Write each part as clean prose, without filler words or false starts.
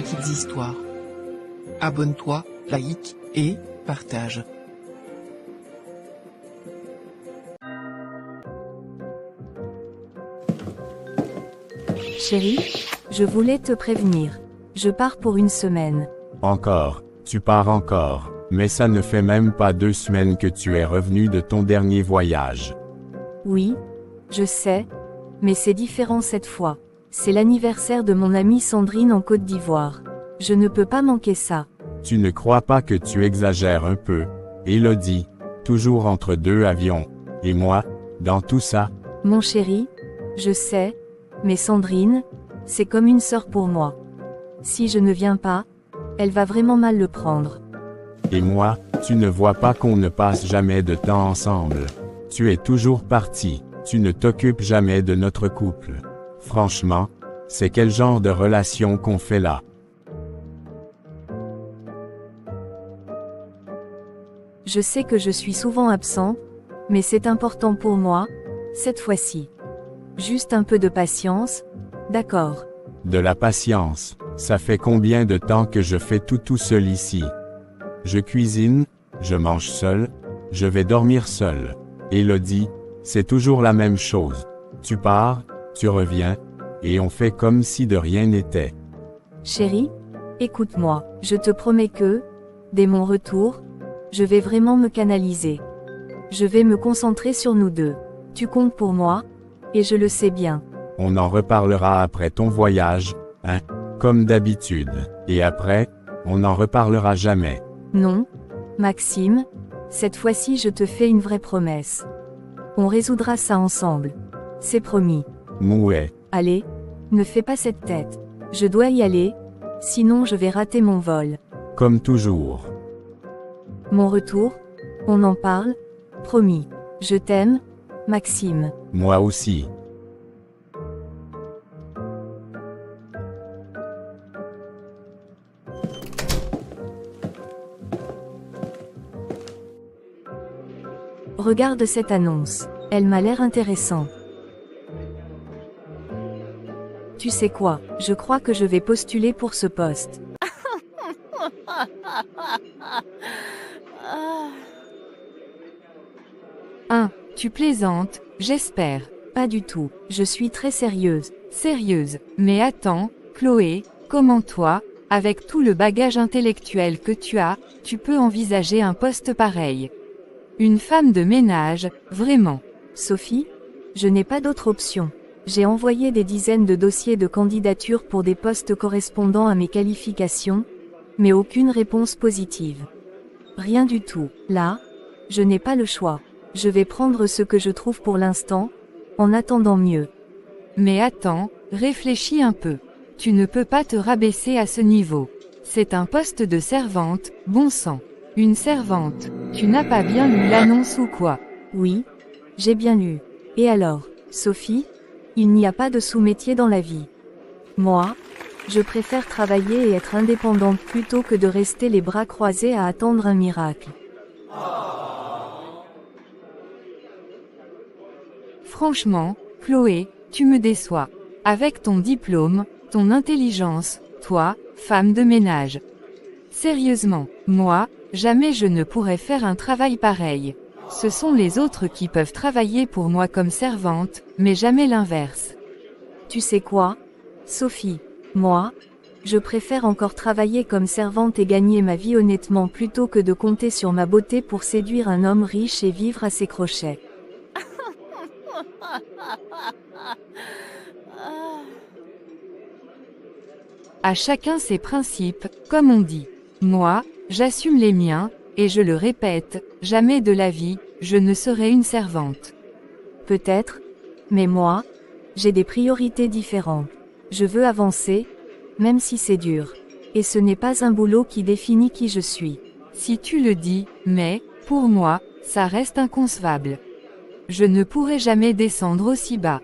petites histoires. Abonne-toi, like, et partage. Chérie, je voulais te prévenir. Je pars pour une semaine. Encore, tu pars encore, mais ça ne fait même pas 2 semaines que tu es revenu de ton dernier voyage. Oui, je sais, mais c'est différent cette fois. C'est l'anniversaire de mon amie Sandrine en Côte d'Ivoire. Je ne peux pas manquer ça. Tu ne crois pas que tu exagères un peu, Élodie, toujours entre 2 avions, et moi, dans tout ça? Mon chéri, je sais, mais Sandrine, c'est comme une sœur pour moi. Si je ne viens pas, elle va vraiment mal le prendre. Et moi, tu ne vois pas qu'on ne passe jamais de temps ensemble. Tu es toujours parti, tu ne t'occupes jamais de notre couple. Franchement, c'est quel genre de relation qu'on fait là? Je sais que je suis souvent absent, mais c'est important pour moi, cette fois-ci. Juste un peu de patience, d'accord? De la patience. Ça fait combien de temps que je fais tout seul ici? Je cuisine, je mange seul, je vais dormir seul. Élodie, c'est toujours la même chose. Tu pars, tu reviens, et on fait comme si de rien n'était. Chérie, écoute-moi, je te promets que, dès mon retour, je vais vraiment me canaliser. Je vais me concentrer sur nous deux. Tu comptes pour moi, et je le sais bien. On en reparlera après ton voyage, hein, comme d'habitude. Et après, on n'en reparlera jamais. Non, Maxime, cette fois-ci je te fais une vraie promesse. On résoudra ça ensemble. C'est promis. Mouais. Allez, ne fais pas cette tête. Je dois y aller, sinon je vais rater mon vol. Comme toujours. Mon retour, on en parle, promis. Je t'aime, Maxime. Moi aussi. Regarde cette annonce. Elle m'a l'air intéressante. Tu sais quoi, je crois que je vais postuler pour ce poste. Tu plaisantes, j'espère. Pas du tout, je suis très sérieuse. Sérieuse. Mais attends, Chloé, comment toi, avec tout le bagage intellectuel que tu as, tu peux envisager un poste pareil? Une femme de ménage, vraiment. Sophie, je n'ai pas d'autre option. J'ai envoyé des dizaines de dossiers de candidature pour des postes correspondant à mes qualifications, mais aucune réponse positive. Rien du tout. Là, je n'ai pas le choix. Je vais prendre ce que je trouve pour l'instant, en attendant mieux. Mais attends, réfléchis un peu. Tu ne peux pas te rabaisser à ce niveau. C'est un poste de servante, bon sang. Une servante. Tu n'as pas bien lu l'annonce ou quoi? Oui, j'ai bien lu. Et alors, Sophie? Il n'y a pas de sous-métier dans la vie. Moi, je préfère travailler et être indépendante plutôt que de rester les bras croisés à attendre un miracle. Franchement, Chloé, tu me déçois. Avec ton diplôme, ton intelligence, toi, femme de ménage. Sérieusement, moi, jamais je ne pourrais faire un travail pareil. Ce sont les autres qui peuvent travailler pour moi comme servante, mais jamais l'inverse. Tu sais quoi, Sophie? Moi, je préfère encore travailler comme servante et gagner ma vie honnêtement plutôt que de compter sur ma beauté pour séduire un homme riche et vivre à ses crochets. À chacun ses principes, comme on dit. Moi, j'assume les miens, et je le répète, jamais de la vie, je ne serai une servante. Peut-être, mais moi, j'ai des priorités différentes. Je veux avancer, même si c'est dur. Et ce n'est pas un boulot qui définit qui je suis. Si tu le dis, mais, pour moi, ça reste inconcevable. Je ne pourrai jamais descendre aussi bas.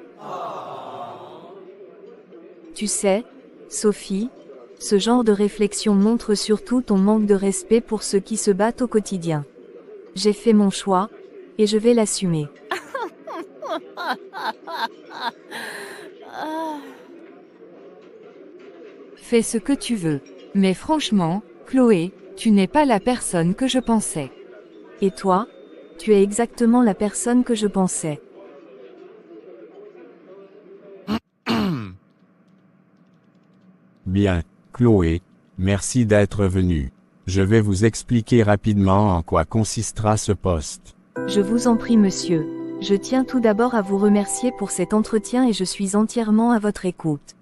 Tu sais, Sophie, ce genre de réflexion montre surtout ton manque de respect pour ceux qui se battent au quotidien. J'ai fait mon choix, et je vais l'assumer. Fais ce que tu veux. Mais franchement, Chloé, tu n'es pas la personne que je pensais. Et toi? Tu es exactement la personne que je pensais. Bien, Chloé, merci d'être venue. Je vais vous expliquer rapidement en quoi consistera ce poste. Je vous en prie, monsieur. Je tiens tout d'abord à vous remercier pour cet entretien et je suis entièrement à votre écoute.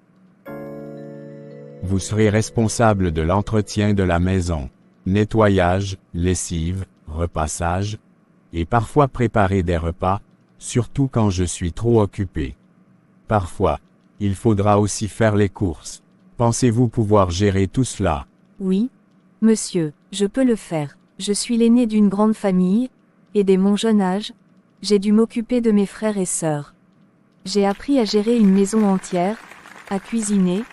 Vous serez responsable de l'entretien de la maison. Nettoyage, lessive, repassage, et parfois préparer des repas, surtout quand je suis trop occupé. Parfois, il faudra aussi faire les courses. Pensez-vous pouvoir gérer tout cela? Oui, monsieur, je peux le faire. Je suis l'aîné d'une grande famille, et dès mon jeune âge, j'ai dû m'occuper de mes frères et sœurs. J'ai appris à gérer une maison entière, à cuisiner,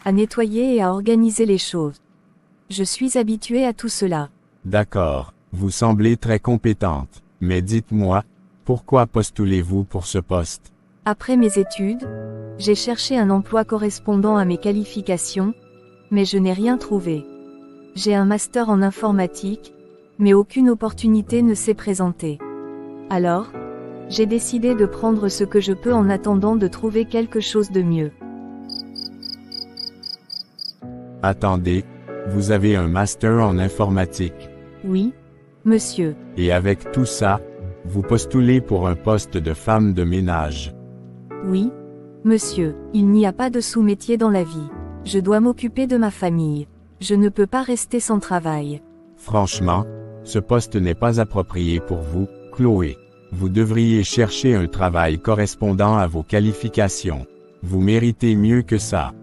à nettoyer et à organiser les choses. Je suis habitué à tout cela. D'accord, vous semblez très compétente, mais dites-moi, pourquoi postulez-vous pour ce poste? Après mes études, j'ai cherché un emploi correspondant à mes qualifications, mais je n'ai rien trouvé. J'ai un master en informatique, mais aucune opportunité ne s'est présentée. Alors, j'ai décidé de prendre ce que je peux en attendant de trouver quelque chose de mieux. Attendez, vous avez un master en informatique. Oui, monsieur. Et avec tout ça, vous postulez pour un poste de femme de ménage. Oui, monsieur, il n'y a pas de sous-métier dans la vie. Je dois m'occuper de ma famille. Je ne peux pas rester sans travail. Franchement, ce poste n'est pas approprié pour vous, Chloé. Vous devriez chercher un travail correspondant à vos qualifications. Vous méritez mieux que ça.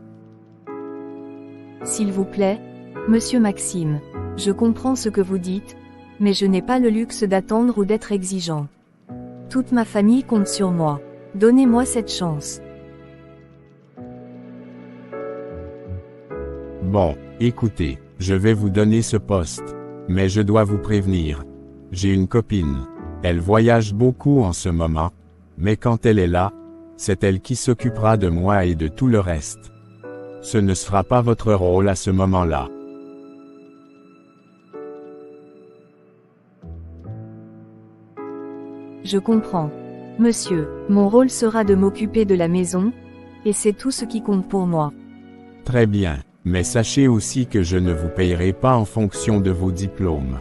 S'il vous plaît, monsieur Maxime, je comprends ce que vous dites, mais je n'ai pas le luxe d'attendre ou d'être exigeant. Toute ma famille compte sur moi. Donnez-moi cette chance. Bon, écoutez, je vais vous donner ce poste. Mais je dois vous prévenir. J'ai une copine. Elle voyage beaucoup en ce moment, mais quand elle est là, c'est elle qui s'occupera de moi et de tout le reste. Ce ne sera pas votre rôle à ce moment-là. Je comprends. Monsieur, mon rôle sera de m'occuper de la maison, et c'est tout ce qui compte pour moi. Très bien, mais sachez aussi que je ne vous payerai pas en fonction de vos diplômes.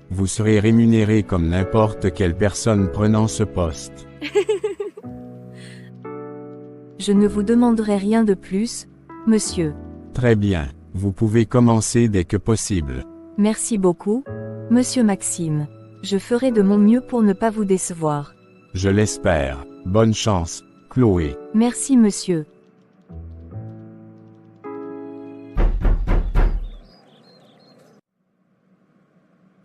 Vous serez rémunéré comme n'importe quelle personne prenant ce poste. Je ne vous demanderai rien de plus, monsieur. Très bien, vous pouvez commencer dès que possible. Merci beaucoup, monsieur Maxime. Je ferai de mon mieux pour ne pas vous décevoir. Je l'espère. Bonne chance, Chloé. Merci monsieur.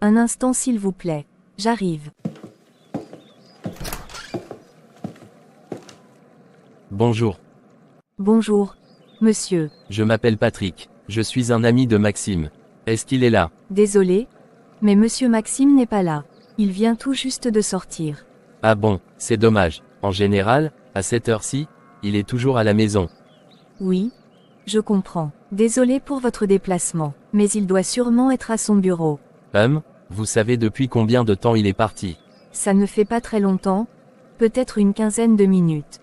Un instant s'il vous plaît. J'arrive. Bonjour, Bonjour, monsieur. je m'appelle Patrick, je suis un ami de Maxime. Est-ce qu'il est là? Désolé, mais monsieur Maxime n'est pas là. Il vient tout juste de sortir. Ah bon, c'est dommage. En général, à cette heure-ci, il est toujours à la maison. Oui, je comprends. Désolé pour votre déplacement, mais il doit sûrement être à son bureau. Vous savez depuis combien de temps il est parti? Ça ne fait pas très longtemps, peut-être une quinzaine de minutes.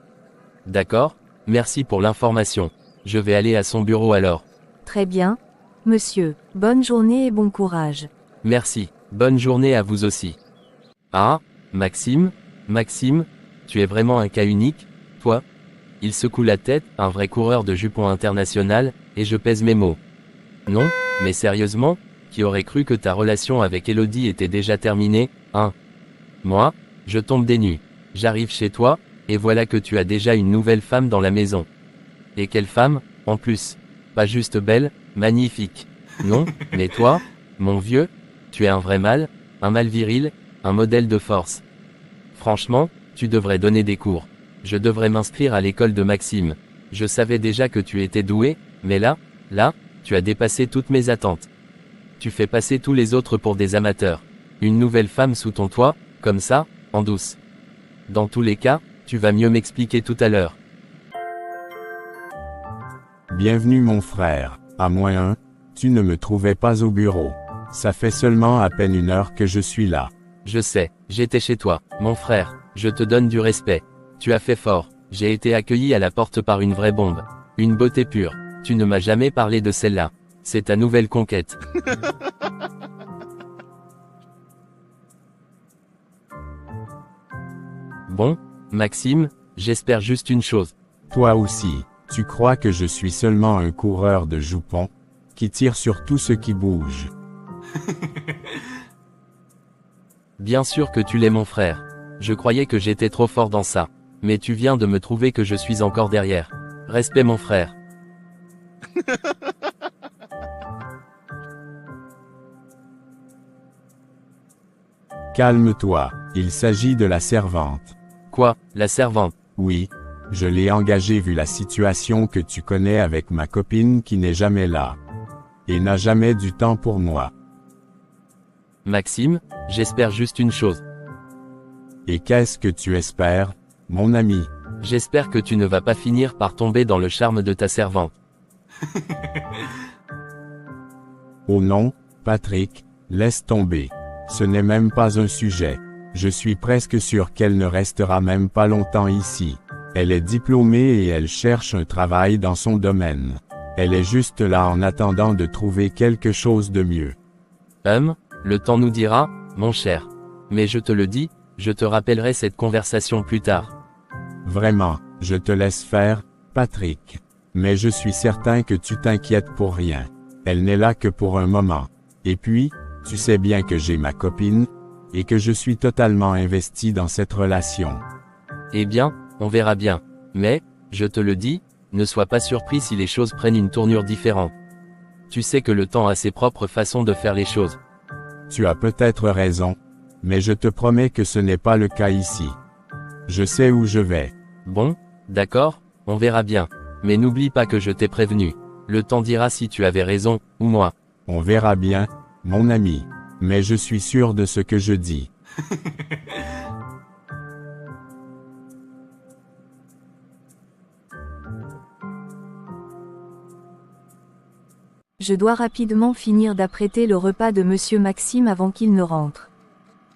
D'accord, merci pour l'information. Je vais aller à son bureau alors. Très bien, monsieur. Bonne journée et bon courage. Merci, bonne journée à vous aussi. Ah, Maxime, tu es vraiment un cas unique, toi? Il secoue la tête, un vrai coureur de jupons international, et je pèse mes mots. Non, mais sérieusement, qui aurait cru que ta relation avec Elodie était déjà terminée, hein? Moi, je tombe des nues. J'arrive chez toi, et voilà que tu as déjà une nouvelle femme dans la maison. Et quelle femme, en plus? Pas juste belle, magnifique. Non, mais toi, mon vieux, tu es un vrai mâle, un mâle viril, un modèle de force. Franchement, tu devrais donner des cours. Je devrais m'inscrire à l'école de Maxime. Je savais déjà que tu étais doué, mais là, tu as dépassé toutes mes attentes. Tu fais passer tous les autres pour des amateurs. Une nouvelle femme sous ton toit, comme ça, en douce. Dans tous les cas, tu vas mieux m'expliquer tout à l'heure. Bienvenue mon frère. À -1, tu ne me trouvais pas au bureau. Ça fait seulement à peine 1 heure que je suis là. Je sais, j'étais chez toi, mon frère, je te donne du respect. Tu as fait fort, j'ai été accueilli à la porte par une vraie bombe. Une beauté pure, tu ne m'as jamais parlé de celle-là. C'est ta nouvelle conquête. Bon, Maxime, j'espère juste une chose. Toi aussi, tu crois que je suis seulement un coureur de jupons, qui tire sur tout ce qui bouge. Bien sûr que tu l'es mon frère. Je croyais que j'étais trop fort dans ça. Mais tu viens de me prouver que je suis encore derrière. Respect mon frère. Calme-toi, il s'agit de la servante. Quoi, la servante? Oui, je l'ai engagée vu la situation que tu connais avec ma copine qui n'est jamais là. Et n'a jamais du temps pour moi. Maxime, j'espère juste une chose. Et qu'est-ce que tu espères, mon ami? J'espère que tu ne vas pas finir par tomber dans le charme de ta servante. Oh non, Patrick, laisse tomber. Ce n'est même pas un sujet. Je suis presque sûr qu'elle ne restera même pas longtemps ici. Elle est diplômée et elle cherche un travail dans son domaine. Elle est juste là en attendant de trouver quelque chose de mieux. Le temps nous dira, mon cher. Mais je te le dis, je te rappellerai cette conversation plus tard. Vraiment, je te laisse faire, Patrick. Mais je suis certain que tu t'inquiètes pour rien. Elle n'est là que pour un moment. Et puis, tu sais bien que j'ai ma copine, et que je suis totalement investi dans cette relation. Eh bien, on verra bien. Mais, je te le dis, ne sois pas surpris si les choses prennent une tournure différente. Tu sais que le temps a ses propres façons de faire les choses. Tu as peut-être raison, mais je te promets que ce n'est pas le cas ici. Je sais où je vais. Bon, d'accord, on verra bien. Mais n'oublie pas que je t'ai prévenu. Le temps dira si tu avais raison, ou moi. On verra bien, mon ami. Mais je suis sûr de ce que je dis. Je dois rapidement finir d'apprêter le repas de Monsieur Maxime avant qu'il ne rentre.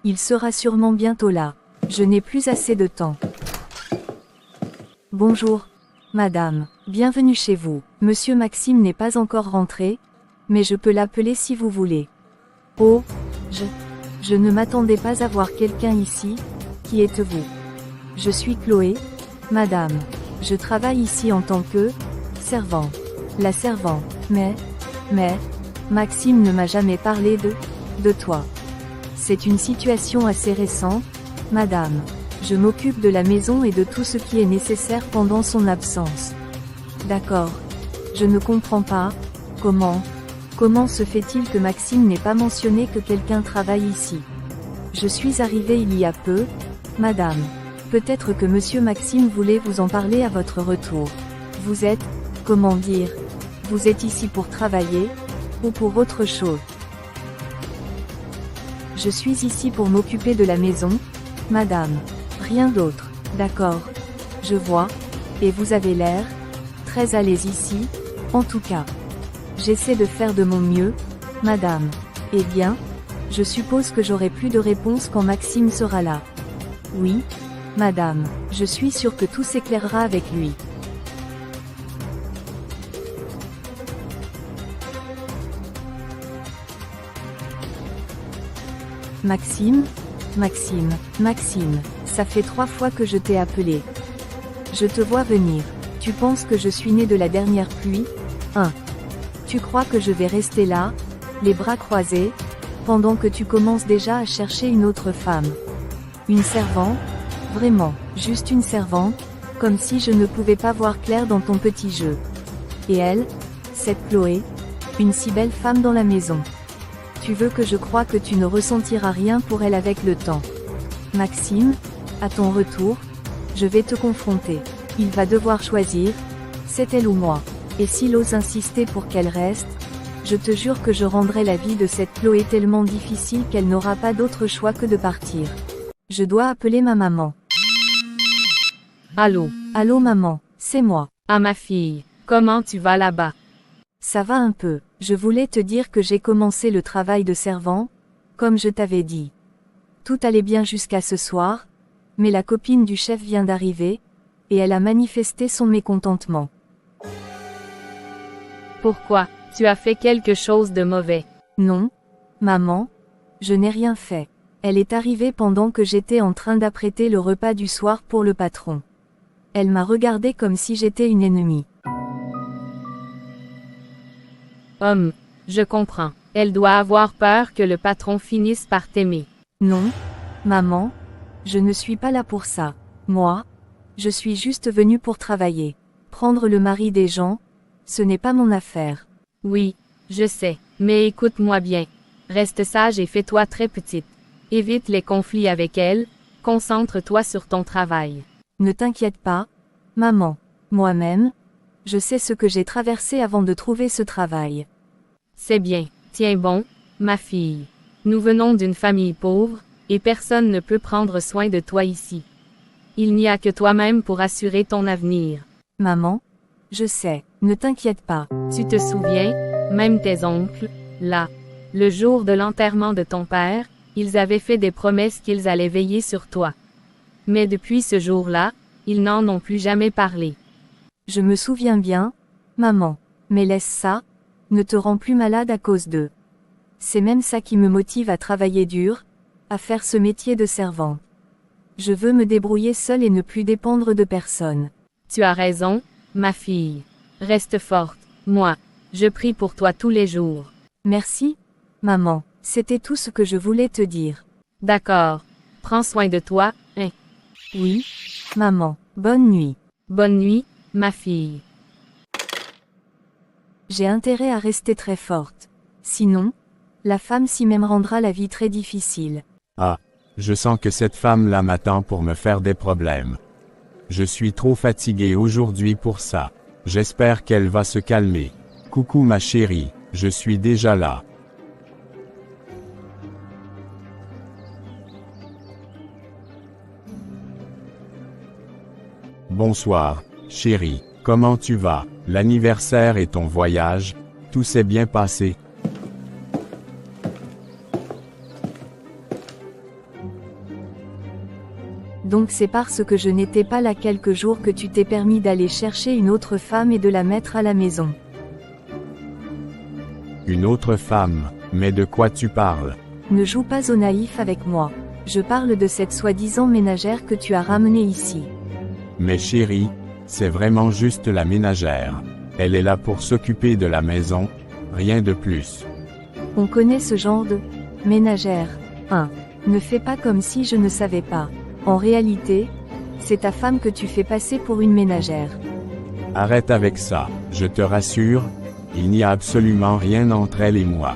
Il sera sûrement bientôt là. Je n'ai plus assez de temps. Bonjour, madame. Bienvenue chez vous. Monsieur Maxime n'est pas encore rentré, mais je peux l'appeler si vous voulez. Oh, je ne m'attendais pas à voir quelqu'un ici. Qui êtes-vous? Je suis Chloé, madame. Je travaille ici en tant que servant. La servante. Mais, Maxime ne m'a jamais parlé de toi. C'est une situation assez récente, madame. Je m'occupe de la maison et de tout ce qui est nécessaire pendant son absence. D'accord. Je ne comprends pas. Comment se fait-il que Maxime n'ait pas mentionné que quelqu'un travaille ici? Je suis arrivée il y a peu, madame. Peut-être que Monsieur Maxime voulait vous en parler à votre retour. Vous êtes, comment dire, vous êtes ici pour travailler, ou pour autre chose? Je suis ici pour m'occuper de la maison, madame. Rien d'autre. D'accord. Je vois. Et vous avez l'air très à l'aise ici, en tout cas. J'essaie de faire de mon mieux, madame. Eh bien, je suppose que j'aurai plus de réponses quand Maxime sera là. Oui, madame. Je suis sûre que tout s'éclairera avec lui. Maxime, ça fait 3 fois que je t'ai appelé. Je te vois venir. Tu penses que je suis né de la dernière pluie? Tu crois que je vais rester là, les bras croisés, pendant que tu commences déjà à chercher une autre femme? Une servante? Vraiment, juste une servante? Comme si je ne pouvais pas voir clair dans ton petit jeu. Et elle? Cette Chloé? Une si belle femme dans la maison. Tu veux que je croie que tu ne ressentiras rien pour elle avec le temps. Maxime, à ton retour, je vais te confronter. Il va devoir choisir, c'est elle ou moi. Et s'il ose insister pour qu'elle reste, je te jure que je rendrai la vie de cette Chloé tellement difficile qu'elle n'aura pas d'autre choix que de partir. Je dois appeler ma maman. Allô, Allô maman, c'est moi. ma fille, comment tu vas là-bas? Ça va un peu. Je voulais te dire que j'ai commencé le travail de servant, comme je t'avais dit. Tout allait bien jusqu'à ce soir, mais la copine du chef vient d'arriver, et elle a manifesté son mécontentement. Pourquoi? Tu as fait quelque chose de mauvais. Non, maman, je n'ai rien fait. Elle est arrivée pendant que j'étais en train d'apprêter le repas du soir pour le patron. Elle m'a regardé comme si j'étais une ennemie. Je comprends. Elle doit avoir peur que le patron finisse par t'aimer. Non, maman, je ne suis pas là pour ça. Moi, je suis juste venue pour travailler. Prendre le mari des gens, ce n'est pas mon affaire. Oui, je sais, mais écoute-moi bien. Reste sage et fais-toi très petite. Évite les conflits avec elle, concentre-toi sur ton travail. Ne t'inquiète pas, maman. Moi-même, je sais ce que j'ai traversé avant de trouver ce travail. C'est bien, tiens bon, ma fille. Nous venons d'une famille pauvre, et personne ne peut prendre soin de toi ici. Il n'y a que toi-même pour assurer ton avenir. Maman, je sais, ne t'inquiète pas. Tu te souviens, même tes oncles, là, le jour de l'enterrement de ton père, ils avaient fait des promesses qu'ils allaient veiller sur toi. Mais depuis ce jour-là, ils n'en ont plus jamais parlé. Je me souviens bien, maman, mais laisse ça, ne te rends plus malade à cause d'eux. C'est même ça qui me motive à travailler dur, à faire ce métier de servant. Je veux me débrouiller seule et ne plus dépendre de personne. Tu as raison, ma fille. Reste forte, moi, je prie pour toi tous les jours. Merci, maman, c'était tout ce que je voulais te dire. D'accord. Prends soin de toi, hein. Oui, maman, bonne nuit. Bonne nuit, ma fille. J'ai intérêt à rester très forte. Sinon, la femme s'y même rendra la vie très difficile. Ah, je sens que cette femme-là m'attend pour me faire des problèmes. Je suis trop fatigué aujourd'hui pour ça. J'espère qu'elle va se calmer. Coucou ma chérie, je suis déjà là. Bonsoir, chérie, comment tu vas? L'anniversaire et ton voyage, tout s'est bien passé? Donc c'est parce que je n'étais pas là quelques jours que tu t'es permis d'aller chercher une autre femme et de la mettre à la maison. Une autre femme, mais de quoi tu parles? Ne joue pas au naïf avec moi. Je parle de cette soi-disant ménagère que tu as ramenée ici. Mais chérie, c'est vraiment juste la ménagère. Elle est là pour s'occuper de la maison, rien de plus. On connaît ce genre de ménagère. Ne fais pas comme si je ne savais pas. En réalité, c'est ta femme que tu fais passer pour une ménagère. Arrête avec ça, je te rassure, il n'y a absolument rien entre elle et moi.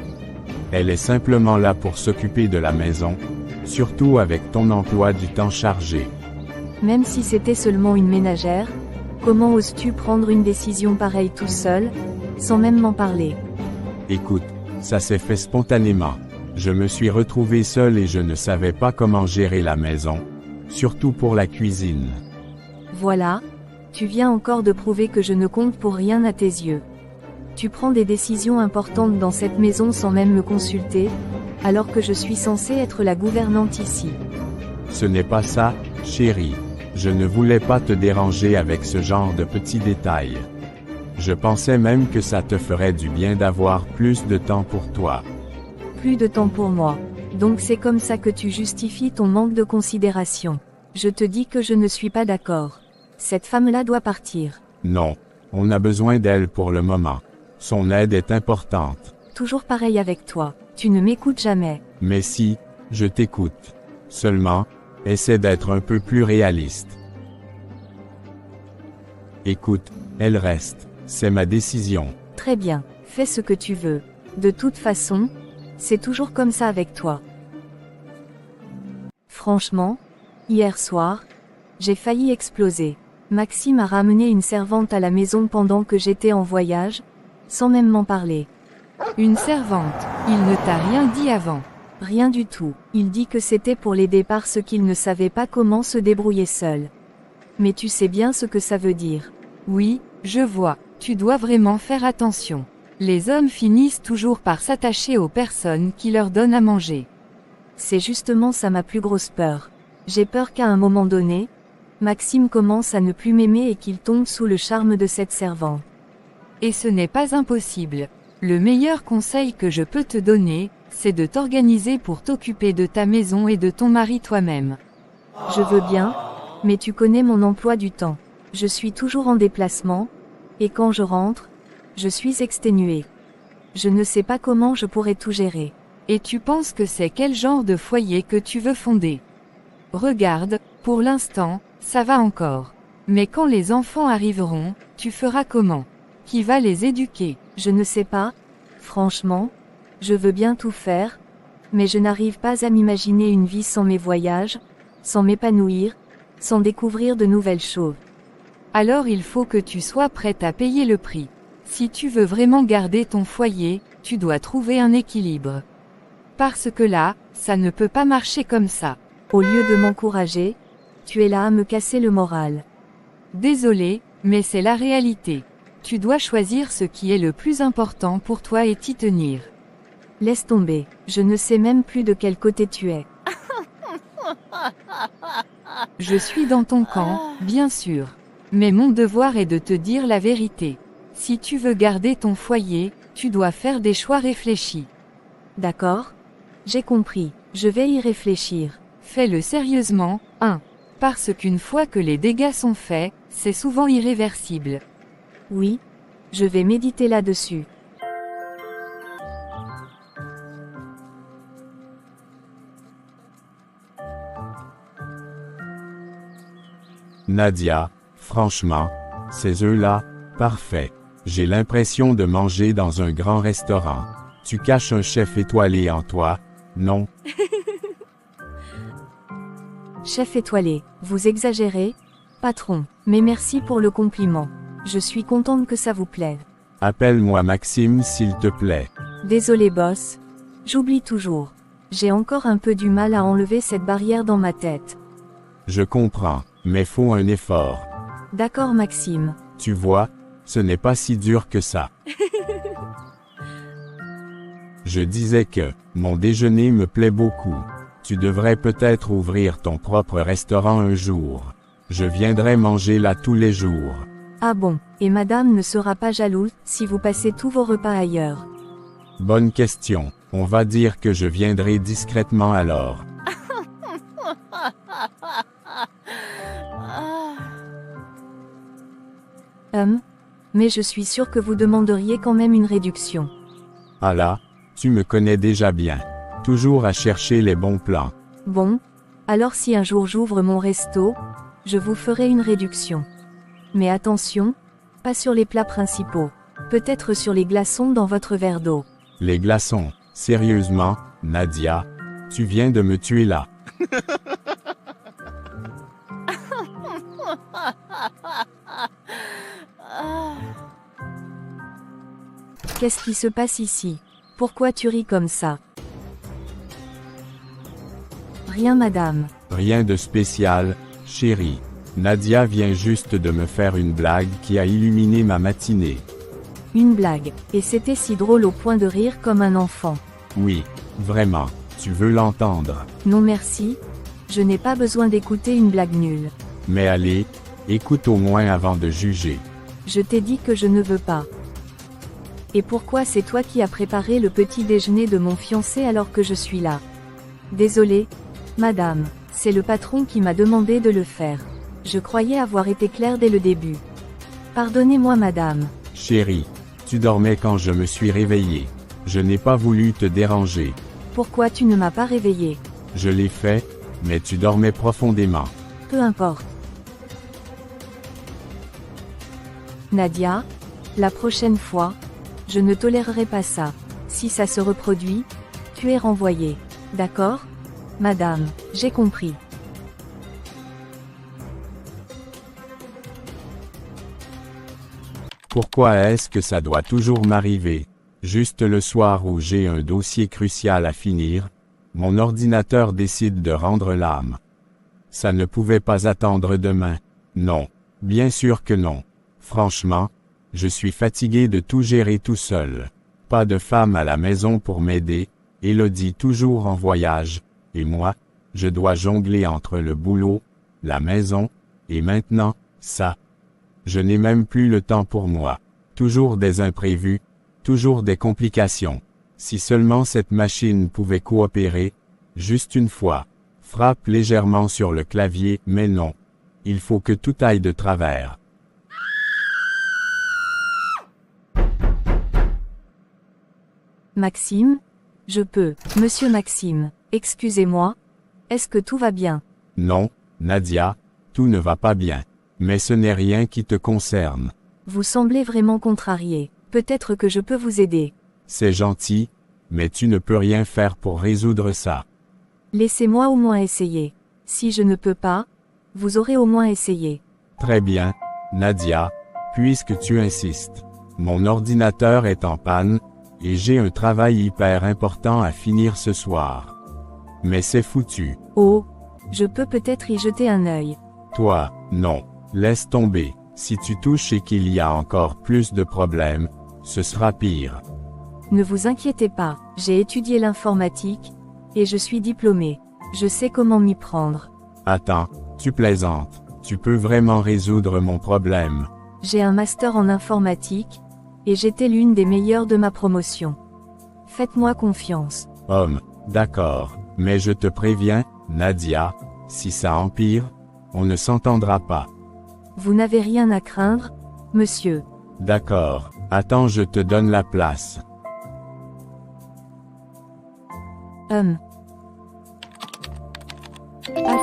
Elle est simplement là pour s'occuper de la maison, surtout avec ton emploi du temps chargé. Même si c'était seulement une ménagère, comment oses-tu prendre une décision pareille tout seul, sans même m'en parler? Écoute, ça s'est fait spontanément. Je me suis retrouvé seul et je ne savais pas comment gérer la maison, surtout pour la cuisine. Voilà, tu viens encore de prouver que je ne compte pour rien à tes yeux. Tu prends des décisions importantes dans cette maison sans même me consulter, alors que je suis censée être la gouvernante ici. Ce n'est pas ça, chérie. Je ne voulais pas te déranger avec ce genre de petits détails. Je pensais même que ça te ferait du bien d'avoir plus de temps pour toi. Plus de temps pour moi. Donc c'est comme ça que tu justifies ton manque de considération. Je te dis que je ne suis pas d'accord. Cette femme-là doit partir. Non, on a besoin d'elle pour le moment. Son aide est importante. Toujours pareil avec toi. Tu ne m'écoutes jamais. Mais si, je t'écoute. Seulement, essaie d'être un peu plus réaliste. Écoute, elle reste. C'est ma décision. Très bien, fais ce que tu veux. De toute façon, c'est toujours comme ça avec toi. Franchement, hier soir, j'ai failli exploser. Maxime a ramené une servante à la maison pendant que j'étais en voyage, sans même m'en parler. Une servante, il ne t'a rien dit avant. Rien du tout. Il dit que c'était pour l'aider parce qu'il ne savait pas comment se débrouiller seul. Mais tu sais bien ce que ça veut dire. Oui, je vois. Tu dois vraiment faire attention. Les hommes finissent toujours par s'attacher aux personnes qui leur donnent à manger. C'est justement ça ma plus grosse peur. J'ai peur qu'à un moment donné, Maxime commence à ne plus m'aimer et qu'il tombe sous le charme de cette servante. Et ce n'est pas impossible. Le meilleur conseil que je peux te donner, c'est de t'organiser pour t'occuper de ta maison et de ton mari toi-même. Je veux bien, mais tu connais mon emploi du temps. Je suis toujours en déplacement, et quand je rentre, je suis exténuée. Je ne sais pas comment je pourrais tout gérer. Et tu penses que c'est quel genre de foyer que tu veux fonder? Regarde, pour l'instant, ça va encore. Mais quand les enfants arriveront, tu feras comment? Qui va les éduquer? Je ne sais pas, franchement, je veux bien tout faire, mais je n'arrive pas à m'imaginer une vie sans mes voyages, sans m'épanouir, sans découvrir de nouvelles choses. Alors il faut que tu sois prête à payer le prix. Si tu veux vraiment garder ton foyer, tu dois trouver un équilibre. Parce que là, ça ne peut pas marcher comme ça. Au lieu de m'encourager, tu es là à me casser le moral. Désolé, mais c'est la réalité. Tu dois choisir ce qui est le plus important pour toi et t'y tenir. Laisse tomber, je ne sais même plus de quel côté tu es. Je suis dans ton camp, bien sûr. Mais mon devoir est de te dire la vérité. Si tu veux garder ton foyer, tu dois faire des choix réfléchis. D'accord? J'ai compris, je vais y réfléchir. Fais-le sérieusement, 1. Parce qu'une fois que les dégâts sont faits, c'est souvent irréversible. Oui, je vais méditer là-dessus. Nadia, franchement, ces œufs-là, parfait. J'ai l'impression de manger dans un grand restaurant. Tu caches un chef étoilé en toi, non? Chef étoilé, vous exagérez, patron, mais merci pour le compliment. Je suis contente que ça vous plaise. Appelle-moi Maxime s'il te plaît. Désolé boss, j'oublie toujours. J'ai encore un peu du mal à enlever cette barrière dans ma tête. Je comprends, mais faut un effort. D'accord Maxime. Tu vois, ce n'est pas si dur que ça. Je disais que, mon déjeuner me plaît beaucoup. Tu devrais peut-être ouvrir ton propre restaurant un jour. Je viendrai manger là tous les jours. Ah bon, et madame ne sera pas jalouse si vous passez tous vos repas ailleurs? Bonne question. On va dire que je viendrai discrètement alors. Mais je suis sûre que vous demanderiez quand même une réduction. Ah là, tu me connais déjà bien. Toujours à chercher les bons plans. Bon, alors si un jour j'ouvre mon resto, je vous ferai une réduction. Mais attention, pas sur les plats principaux. Peut-être sur les glaçons dans votre verre d'eau. Les glaçons, sérieusement, Nadia, tu viens de me tuer là. Qu'est-ce qui se passe ici? Pourquoi tu ris comme ça? Rien madame. Rien de spécial, chérie. Nadia vient juste de me faire une blague qui a illuminé ma matinée. Une blague, et c'était si drôle au point de rire comme un enfant. Oui, vraiment, tu veux l'entendre. Non merci, je n'ai pas besoin d'écouter une blague nulle. Mais allez, écoute au moins avant de juger. Je t'ai dit que je ne veux pas. Et pourquoi c'est toi qui as préparé le petit déjeuner de mon fiancé alors que je suis là? Désolée, madame, c'est le patron qui m'a demandé de le faire. Je croyais avoir été claire dès le début. Pardonnez-moi madame. Chérie, tu dormais quand je me suis réveillé. Je n'ai pas voulu te déranger. Pourquoi tu ne m'as pas réveillé? Je l'ai fait, mais tu dormais profondément. Peu importe. Nadia, la prochaine fois, je ne tolérerai pas ça. Si ça se reproduit, tu es renvoyée. D'accord? Madame, j'ai compris. Pourquoi est-ce que ça doit toujours m'arriver? Juste le soir où j'ai un dossier crucial à finir, mon ordinateur décide de rendre l'âme. Ça ne pouvait pas attendre demain. Non. Bien sûr que non. Franchement, Je suis fatigué de tout gérer tout seul. Pas de femme à la maison pour m'aider, Élodie toujours en voyage, et moi, je dois jongler entre le boulot, la maison, et maintenant, ça. Je n'ai même plus le temps pour moi. Toujours des imprévus, toujours des complications. Si seulement cette machine pouvait coopérer, juste une fois. Frappe légèrement sur le clavier, mais non. Il faut que tout aille de travers. Maxime? Je peux, monsieur Maxime, excusez-moi. Est-ce que tout va bien? Non, Nadia, tout ne va pas bien. Mais ce n'est rien qui te concerne. Vous semblez vraiment contrarié. Peut-être que je peux vous aider. C'est gentil, mais tu ne peux rien faire pour résoudre ça. Laissez-moi au moins essayer. Si je ne peux pas, vous aurez au moins essayé. Très bien, Nadia, puisque tu insistes. Mon ordinateur est en panne, et j'ai un travail hyper important à finir ce soir. Mais c'est foutu. Oh, je peux peut-être y jeter un œil. Toi, non. Laisse tomber. Si tu touches et qu'il y a encore plus de problèmes, ce sera pire. Ne vous inquiétez pas, j'ai étudié l'informatique, et je suis diplômé. Je sais comment m'y prendre. Attends, tu plaisantes. Tu peux vraiment résoudre mon problème. J'ai un master en informatique, et j'étais l'une des meilleures de ma promotion. Faites-moi confiance. D'accord, mais je te préviens, Nadia, si ça empire, on ne s'entendra pas. Vous n'avez rien à craindre, monsieur. D'accord, attends, je te donne la place. Ah,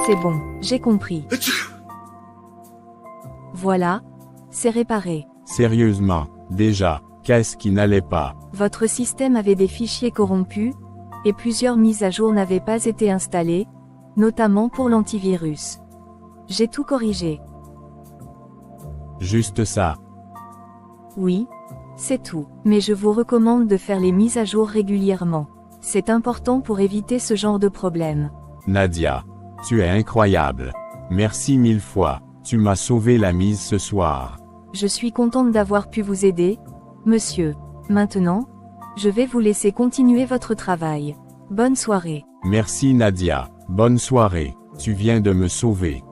c'est bon, j'ai compris. Voilà, c'est réparé. Sérieusement, déjà, qu'est-ce qui n'allait pas? Votre système avait des fichiers corrompus, et plusieurs mises à jour n'avaient pas été installées, notamment pour l'antivirus. J'ai tout corrigé. Juste ça. Oui, c'est tout. Mais je vous recommande de faire les mises à jour régulièrement. C'est important pour éviter ce genre de problème. Nadia, tu es incroyable. Merci 1000 fois, tu m'as sauvé la mise ce soir. Je suis contente d'avoir pu vous aider, monsieur. Maintenant, je vais vous laisser continuer votre travail. Bonne soirée. Merci Nadia, bonne soirée, tu viens de me sauver.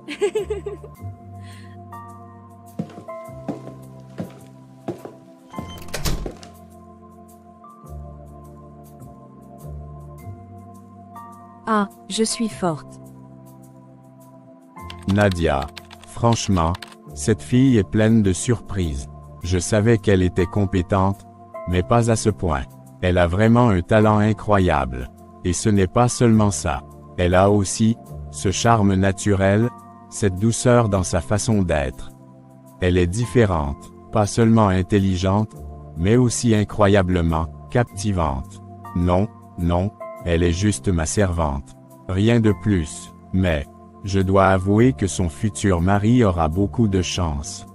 Ah, je suis forte. Nadia, franchement, cette fille est pleine de surprises. Je savais qu'elle était compétente, mais pas à ce point. Elle a vraiment un talent incroyable. Et ce n'est pas seulement ça. Elle a aussi, ce charme naturel, cette douceur dans sa façon d'être. Elle est différente, pas seulement intelligente, mais aussi incroyablement captivante. Non, elle est juste ma servante. Rien de plus, mais, je dois avouer que son futur mari aura beaucoup de chance.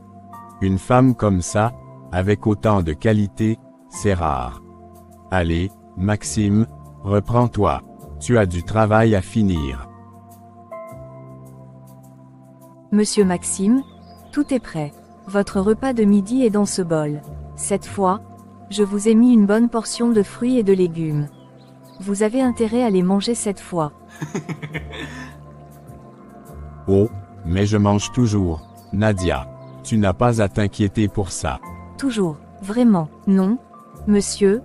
Une femme comme ça, avec autant de qualité, c'est rare. Allez, Maxime, reprends-toi. Tu as du travail à finir. Monsieur Maxime, tout est prêt. Votre repas de midi est dans ce bol. Cette fois, je vous ai mis une bonne portion de fruits et de légumes. Vous avez intérêt à les manger cette fois. Oh, mais je mange toujours. Nadia, tu n'as pas à t'inquiéter pour ça. Toujours, vraiment, non, monsieur,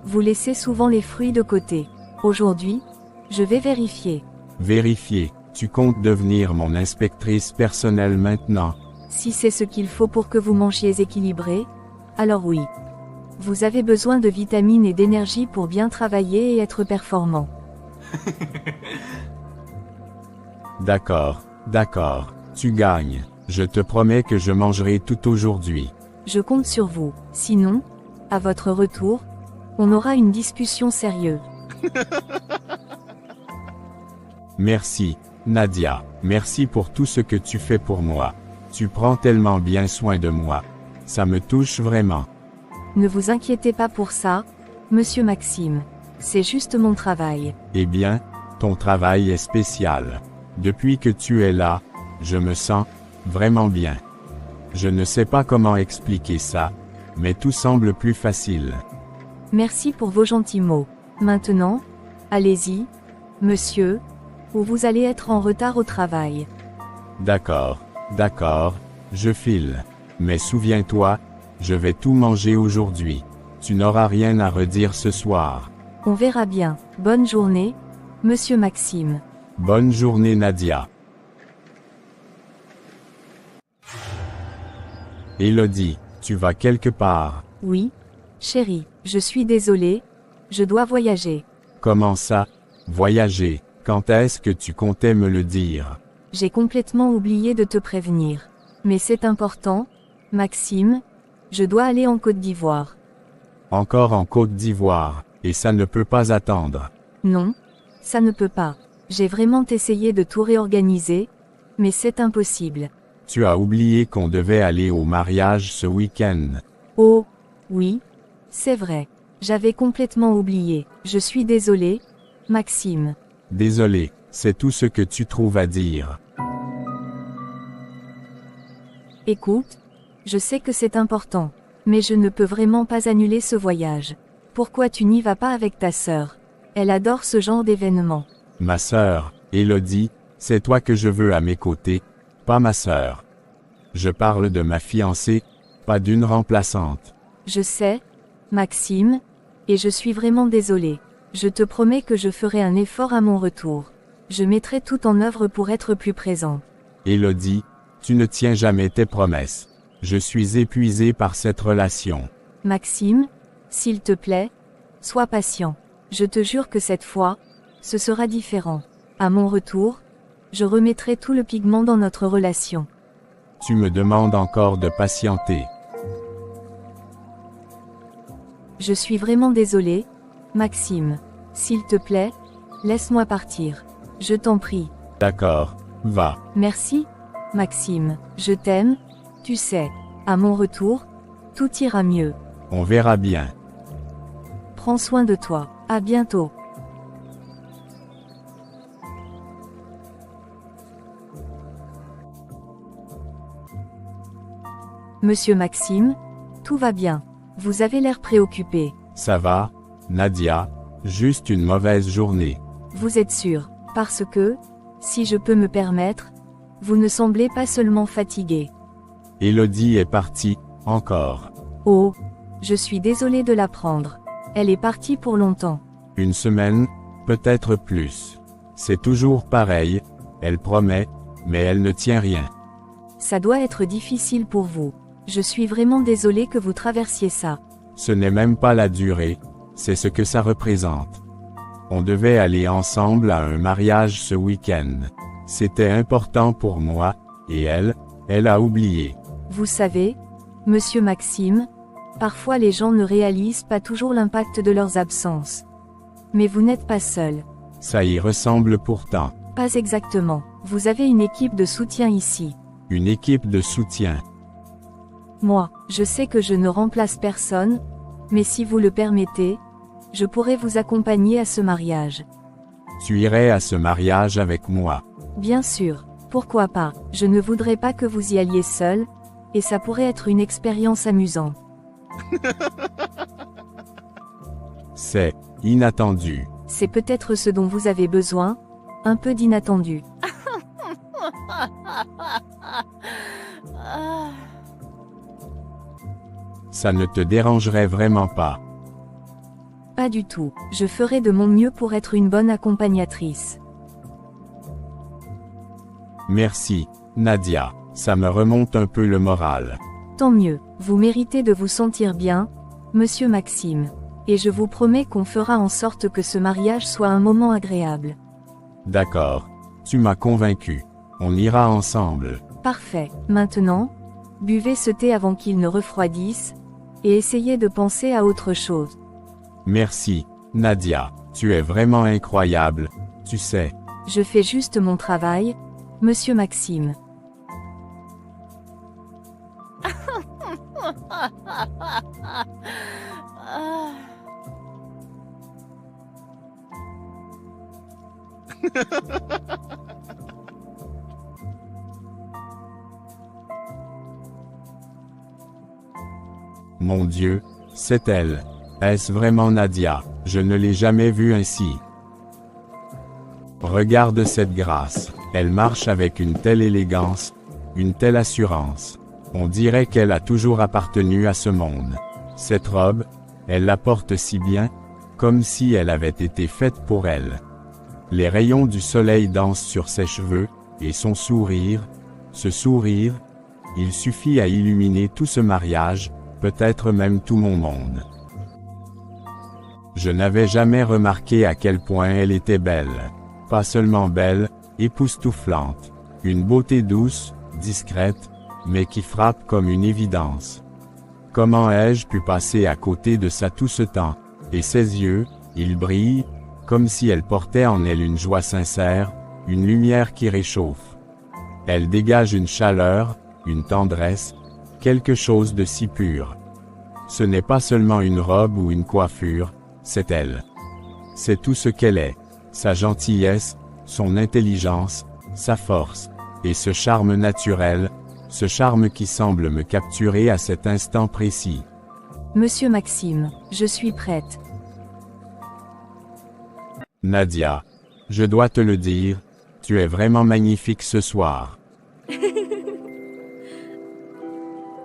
vous laissez souvent les fruits de côté. Aujourd'hui, je vais vérifier. Vérifier, tu comptes devenir mon inspectrice personnelle maintenant. Si c'est ce qu'il faut pour que vous mangiez équilibré, alors oui. Vous avez besoin de vitamines et d'énergie pour bien travailler et être performant. D'accord, tu gagnes. Je te promets que je mangerai tout aujourd'hui. Je compte sur vous. Sinon, à votre retour, on aura une discussion sérieuse. Merci, Nadia. Merci pour tout ce que tu fais pour moi. Tu prends tellement bien soin de moi. Ça me touche vraiment. Ne vous inquiétez pas pour ça, monsieur Maxime. C'est juste mon travail. Eh bien, ton travail est spécial. Depuis que tu es là, je me sens vraiment bien. Je ne sais pas comment expliquer ça, Mais tout semble plus facile. Merci pour vos gentils mots. Maintenant, allez-y, monsieur, ou vous allez être en retard au travail. D'accord, d'accord, je file. Mais souviens-toi, je vais tout manger aujourd'hui. Tu n'auras rien à redire ce soir. On verra bien. Bonne journée, monsieur Maxime. Bonne journée Nadia. Élodie, tu vas quelque part. Oui, chérie, je suis désolée, je dois voyager. Comment ça? Voyager, quand est-ce que tu comptais me le dire? J'ai complètement oublié de te prévenir. Mais c'est important, Maxime, je dois aller en Côte d'Ivoire. Encore en Côte d'Ivoire, et ça ne peut pas attendre. Non, ça ne peut pas. J'ai vraiment essayé de tout réorganiser, mais c'est impossible. Tu as oublié qu'on devait aller au mariage ce week-end. Oh, oui, c'est vrai. J'avais complètement oublié. Je suis désolée, Maxime. Désolé, c'est tout ce que tu trouves à dire. Écoute, je sais que c'est important, mais je ne peux vraiment pas annuler ce voyage. Pourquoi tu n'y vas pas avec ta sœur? Elle adore ce genre d'événement. Ma sœur, Élodie, c'est toi que je veux à mes côtés, pas ma sœur. Je parle de ma fiancée, pas d'une remplaçante. Je sais, Maxime, et je suis vraiment désolée. Je te promets que je ferai un effort à mon retour. Je mettrai tout en œuvre pour être plus présent. Élodie, tu ne tiens jamais tes promesses. Je suis épuisé par cette relation. Maxime, s'il te plaît, sois patient. Je te jure que cette fois, ce sera différent. À mon retour, je remettrai tout le pigment dans notre relation. Tu me demandes encore de patienter. Je suis vraiment désolée, Maxime. S'il te plaît, laisse-moi partir. Je t'en prie. D'accord, va. Merci, Maxime. Je t'aime, tu sais. À mon retour, tout ira mieux. On verra bien. Prends soin de toi. À bientôt. Monsieur Maxime, tout va bien. Vous avez l'air préoccupé. Ça va, Nadia, juste une mauvaise journée. Vous êtes sûr, parce que, si je peux me permettre, vous ne semblez pas seulement fatigué. Élodie est partie, encore. Oh, je suis désolée de l'apprendre. Elle est partie pour longtemps. Une semaine, peut-être plus. C'est toujours pareil, elle promet, mais elle ne tient rien. Ça doit être difficile pour vous. Je suis vraiment désolée que vous traversiez ça. Ce n'est même pas la durée, c'est ce que ça représente. On devait aller ensemble à un mariage ce week-end. C'était important pour moi, et elle a oublié. Vous savez, monsieur Maxime, parfois les gens ne réalisent pas toujours l'impact de leurs absences. Mais vous n'êtes pas seul. Ça y ressemble pourtant. Pas exactement. Vous avez une équipe de soutien ici. Une équipe de soutien. Moi, je sais que je ne remplace personne, mais si vous le permettez, je pourrais vous accompagner à ce mariage. Tu irais à ce mariage avec moi. Bien sûr, pourquoi pas, je ne voudrais pas que vous y alliez seul, et ça pourrait être une expérience amusante. C'est inattendu. C'est peut-être ce dont vous avez besoin, un peu d'inattendu. Ça ne te dérangerait vraiment pas. Pas du tout, je ferai de mon mieux pour être une bonne accompagnatrice. Merci, Nadia, ça me remonte un peu le moral. Tant mieux, vous méritez de vous sentir bien, monsieur Maxime. Et je vous promets qu'on fera en sorte que ce mariage soit un moment agréable. D'accord, tu m'as convaincu. On ira ensemble. Parfait, maintenant, buvez ce thé avant qu'il ne refroidisse, et essayez de penser à autre chose. Merci, Nadia, tu es vraiment incroyable, tu sais. Je fais juste mon travail, monsieur Maxime. Mon Dieu, c'est elle. Est-ce vraiment Nadia? Je ne l'ai jamais vue ainsi. Regarde cette grâce. Elle marche avec une telle élégance, une telle assurance. On dirait qu'elle a toujours appartenu à ce monde. Cette robe, elle la porte si bien, comme si elle avait été faite pour elle. Les rayons du soleil dansent sur ses cheveux, et son sourire, ce sourire, il suffit à illuminer tout ce mariage, peut-être même tout mon monde. Je n'avais jamais remarqué à quel point elle était belle. Pas seulement belle, époustouflante. Une beauté douce, discrète, mais qui frappe comme une évidence. Comment ai-je pu passer à côté de ça tout ce temps? Et ses yeux, ils brillent, comme si elle portait en elle une joie sincère, une lumière qui réchauffe. Elle dégage une chaleur, une tendresse, quelque chose de si pur. Ce n'est pas seulement une robe ou une coiffure, c'est elle. C'est tout ce qu'elle est, sa gentillesse, son intelligence, sa force, et ce charme naturel, ce charme qui semble me capturer à cet instant précis. Monsieur Maxime, je suis prête. Nadia, je dois te le dire, tu es vraiment magnifique ce soir.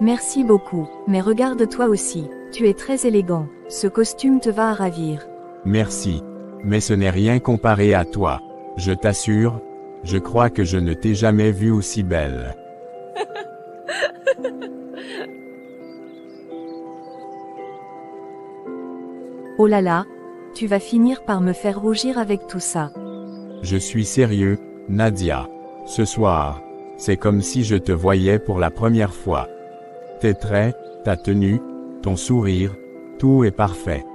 Merci beaucoup, mais regarde-toi aussi, tu es très élégant, ce costume te va à ravir. Merci, mais ce n'est rien comparé à toi, je t'assure, je crois que je ne t'ai jamais vue aussi belle. Oh là là, tu vas finir par me faire rougir avec tout ça. Je suis sérieux, Nadia. Ce soir, c'est comme si je te voyais pour la première fois. Tes traits, ta tenue, ton sourire, tout est parfait.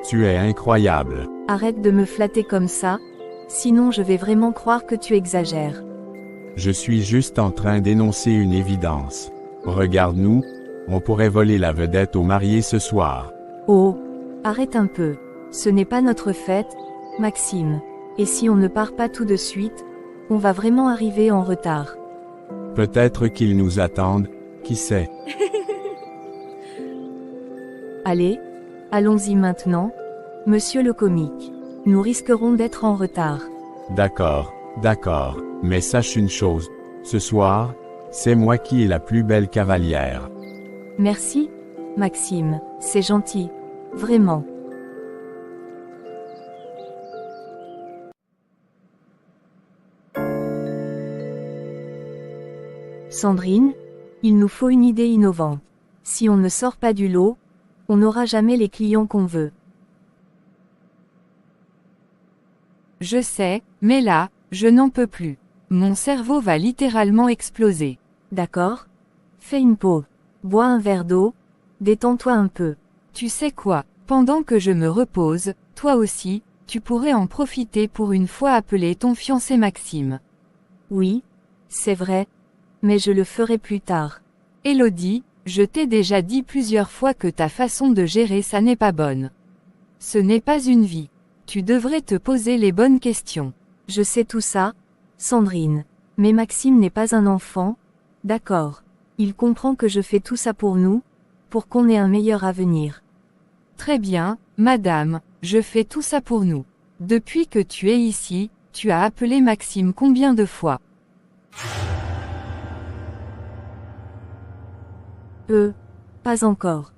Tu es incroyable. Arrête de me flatter comme ça, sinon je vais vraiment croire que tu exagères. Je suis juste en train d'énoncer une évidence. Regarde-nous, on pourrait voler la vedette au marié ce soir. Oh, arrête un peu. Ce n'est pas notre fête, Maxime. Et si on ne part pas tout de suite, on va vraiment arriver en retard. Peut-être qu'ils nous attendent, qui sait. Allez, allons-y maintenant, monsieur le comique. Nous risquerons d'être en retard. D'accord, d'accord, mais sache une chose, ce soir, c'est moi qui est la plus belle cavalière. Merci, Maxime, c'est gentil, vraiment. Sandrine, il nous faut une idée innovante. Si on ne sort pas du lot, on n'aura jamais les clients qu'on veut. Je sais, mais là, je n'en peux plus. Mon cerveau va littéralement exploser. D'accord? Fais une pause. Bois un verre d'eau. Détends-toi un peu. Tu sais quoi, pendant que je me repose, toi aussi, tu pourrais en profiter pour une fois appeler ton fiancé Maxime. Oui, c'est vrai. Mais je le ferai plus tard. Élodie, je t'ai déjà dit plusieurs fois que ta façon de gérer ça n'est pas bonne. Ce n'est pas une vie. Tu devrais te poser les bonnes questions. Je sais tout ça, Sandrine. Mais Maxime n'est pas un enfant. D'accord. Il comprend que je fais tout ça pour nous, pour qu'on ait un meilleur avenir. Très bien, madame, je fais tout ça pour nous. Depuis que tu es ici, tu as appelé Maxime combien de fois? Pas encore.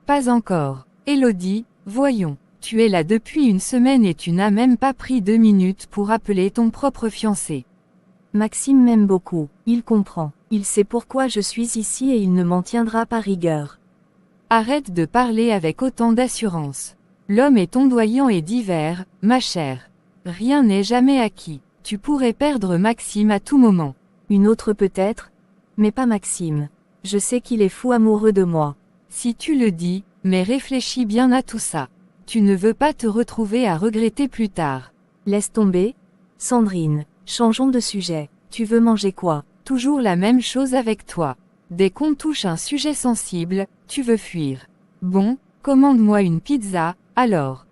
Pas encore. Élodie, voyons, tu es là depuis une semaine et tu n'as même pas pris 2 minutes pour appeler ton propre fiancé. Maxime m'aime beaucoup, il comprend. Il sait pourquoi je suis ici et il ne m'en tiendra pas rigueur. Arrête de parler avec autant d'assurance. L'homme est ondoyant et divers, ma chère. Rien n'est jamais acquis. Tu pourrais perdre Maxime à tout moment. Une autre peut-être, mais pas Maxime. Je sais qu'il est fou amoureux de moi. Si tu le dis, mais réfléchis bien à tout ça. Tu ne veux pas te retrouver à regretter plus tard. Laisse tomber, Sandrine, changeons de sujet. Tu veux manger quoi? Toujours la même chose avec toi. Dès qu'on touche un sujet sensible, tu veux fuir. Bon, commande-moi une pizza, alors.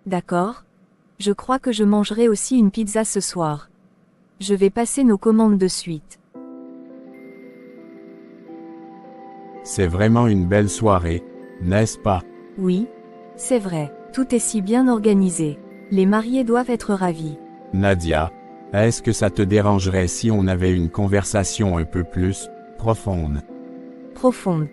D'accord. Je crois que je mangerai aussi une pizza ce soir. Je vais passer nos commandes de suite. C'est vraiment une belle soirée, n'est-ce pas? Oui. C'est vrai, tout est si bien organisé. Les mariés doivent être ravis. Nadia, est-ce que ça te dérangerait si on avait une conversation un peu plus profonde? Profonde.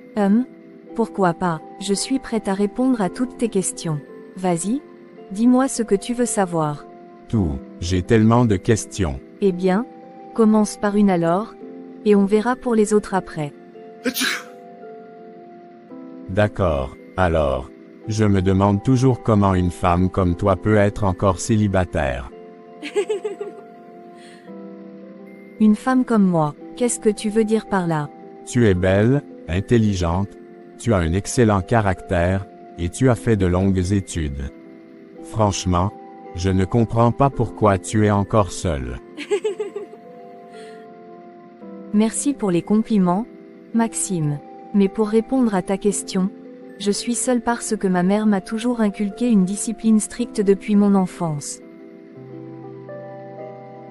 Pourquoi pas, je suis prête à répondre à toutes tes questions. Vas-y. Dis-moi ce que tu veux savoir. Tout, j'ai tellement de questions. Eh bien, commence par une alors, et on verra pour les autres après. D'accord, alors. Je me demande toujours comment une femme comme toi peut être encore célibataire. Une femme comme moi, qu'est-ce que tu veux dire par là? Tu es belle, intelligente, tu as un excellent caractère, et tu as fait de longues études. Franchement, je ne comprends pas pourquoi tu es encore seule. Merci pour les compliments, Maxime. Mais pour répondre à ta question, je suis seule parce que ma mère m'a toujours inculqué une discipline stricte depuis mon enfance.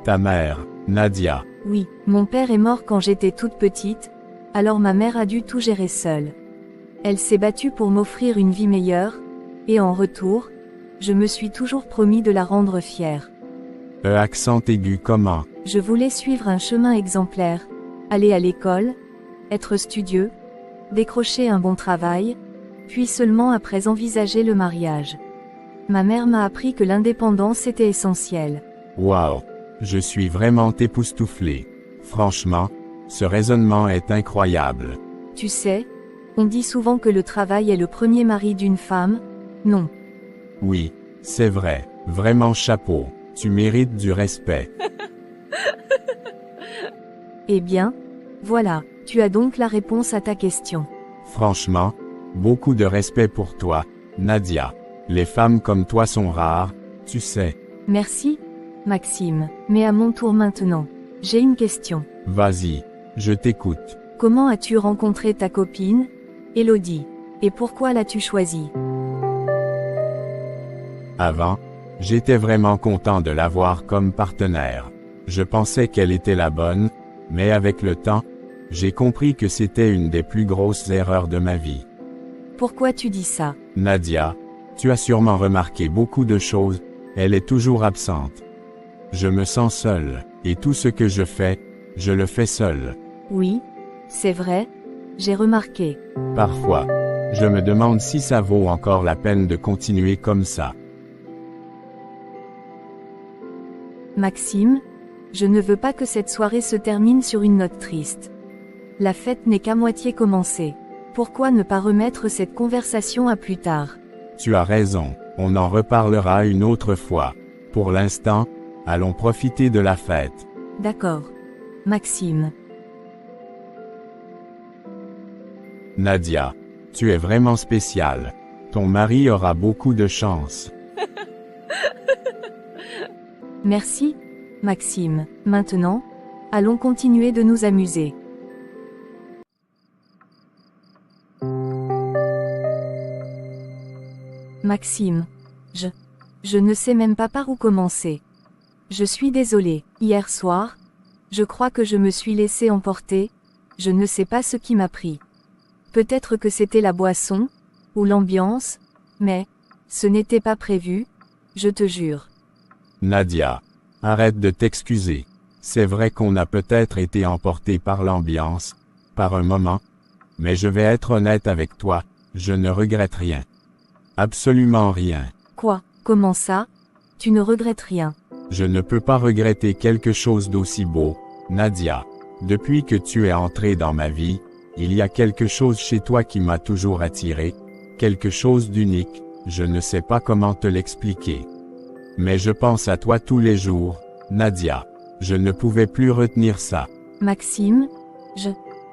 Ta mère, Nadia. Oui, mon père est mort quand j'étais toute petite, alors ma mère a dû tout gérer seule. Elle s'est battue pour m'offrir une vie meilleure, et en retour, je me suis toujours promis de la rendre fière. Accent aigu comment? Je voulais suivre un chemin exemplaire, aller à l'école, être studieux, décrocher un bon travail, puis seulement après envisager le mariage. Ma mère m'a appris que l'indépendance était essentielle. Waouh! Je suis vraiment époustouflé. Franchement, ce raisonnement est incroyable. Tu sais, on dit souvent que le travail est le premier mari d'une femme, non. Oui, c'est vrai, vraiment chapeau, tu mérites du respect. Eh bien, voilà, tu as donc la réponse à ta question. Franchement, beaucoup de respect pour toi, Nadia. Les femmes comme toi sont rares, tu sais. Merci, Maxime. Mais à mon tour maintenant. J'ai une question. Vas-y, je t'écoute. Comment as-tu rencontré ta copine, Elodie? Et pourquoi l'as-tu choisie? Avant, j'étais vraiment content de l'avoir comme partenaire. Je pensais qu'elle était la bonne, mais avec le temps, j'ai compris que c'était une des plus grosses erreurs de ma vie. Pourquoi tu dis ça? Nadia, tu as sûrement remarqué beaucoup de choses, elle est toujours absente. Je me sens seul, et tout ce que je fais, je le fais seul. Oui, c'est vrai, j'ai remarqué. Parfois, je me demande si ça vaut encore la peine de continuer comme ça. Maxime, je ne veux pas que cette soirée se termine sur une note triste. La fête n'est qu'à moitié commencée. Pourquoi ne pas remettre cette conversation à plus tard? Tu as raison, on en reparlera une autre fois. Pour l'instant, allons profiter de la fête. D'accord. Maxime. Nadia, tu es vraiment spéciale. Ton mari aura beaucoup de chance. Merci, Maxime. Maintenant, allons continuer de nous amuser. Maxime. Je ne sais même pas par où commencer. Je suis désolée. Hier soir, je crois que je me suis laissée emporter, je ne sais pas ce qui m'a pris. Peut-être que c'était la boisson, ou l'ambiance, mais, ce n'était pas prévu, je te jure. Nadia, arrête de t'excuser. C'est vrai qu'on a peut-être été emporté par l'ambiance, par un moment, mais je vais être honnête avec toi, je ne regrette rien. Absolument rien. Quoi? Comment ça? Tu ne regrettes rien? Je ne peux pas regretter quelque chose d'aussi beau, Nadia. Depuis que tu es entrée dans ma vie, il y a quelque chose chez toi qui m'a toujours attiré, quelque chose d'unique, je ne sais pas comment te l'expliquer. Mais je pense à toi tous les jours, Nadia. Je ne pouvais plus retenir ça. Maxime,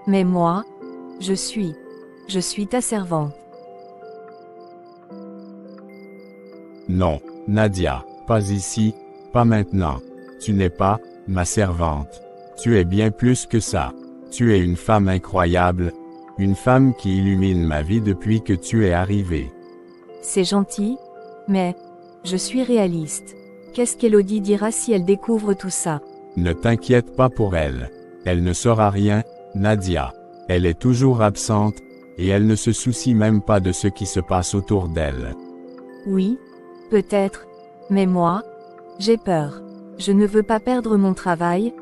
mais moi, je suis ta servante. Non, Nadia, pas ici, pas maintenant. Tu n'es pas ma servante. Tu es bien plus que ça. Tu es une femme incroyable, une femme qui illumine ma vie depuis que tu es arrivée. C'est gentil, mais je suis réaliste. Qu'est-ce qu'Elodie dira si elle découvre tout ça? Ne t'inquiète pas pour elle. Elle ne saura rien, Nadia. Elle est toujours absente, et elle ne se soucie même pas de ce qui se passe autour d'elle. Oui, peut-être, mais moi, j'ai peur. Je ne veux pas perdre mon travail,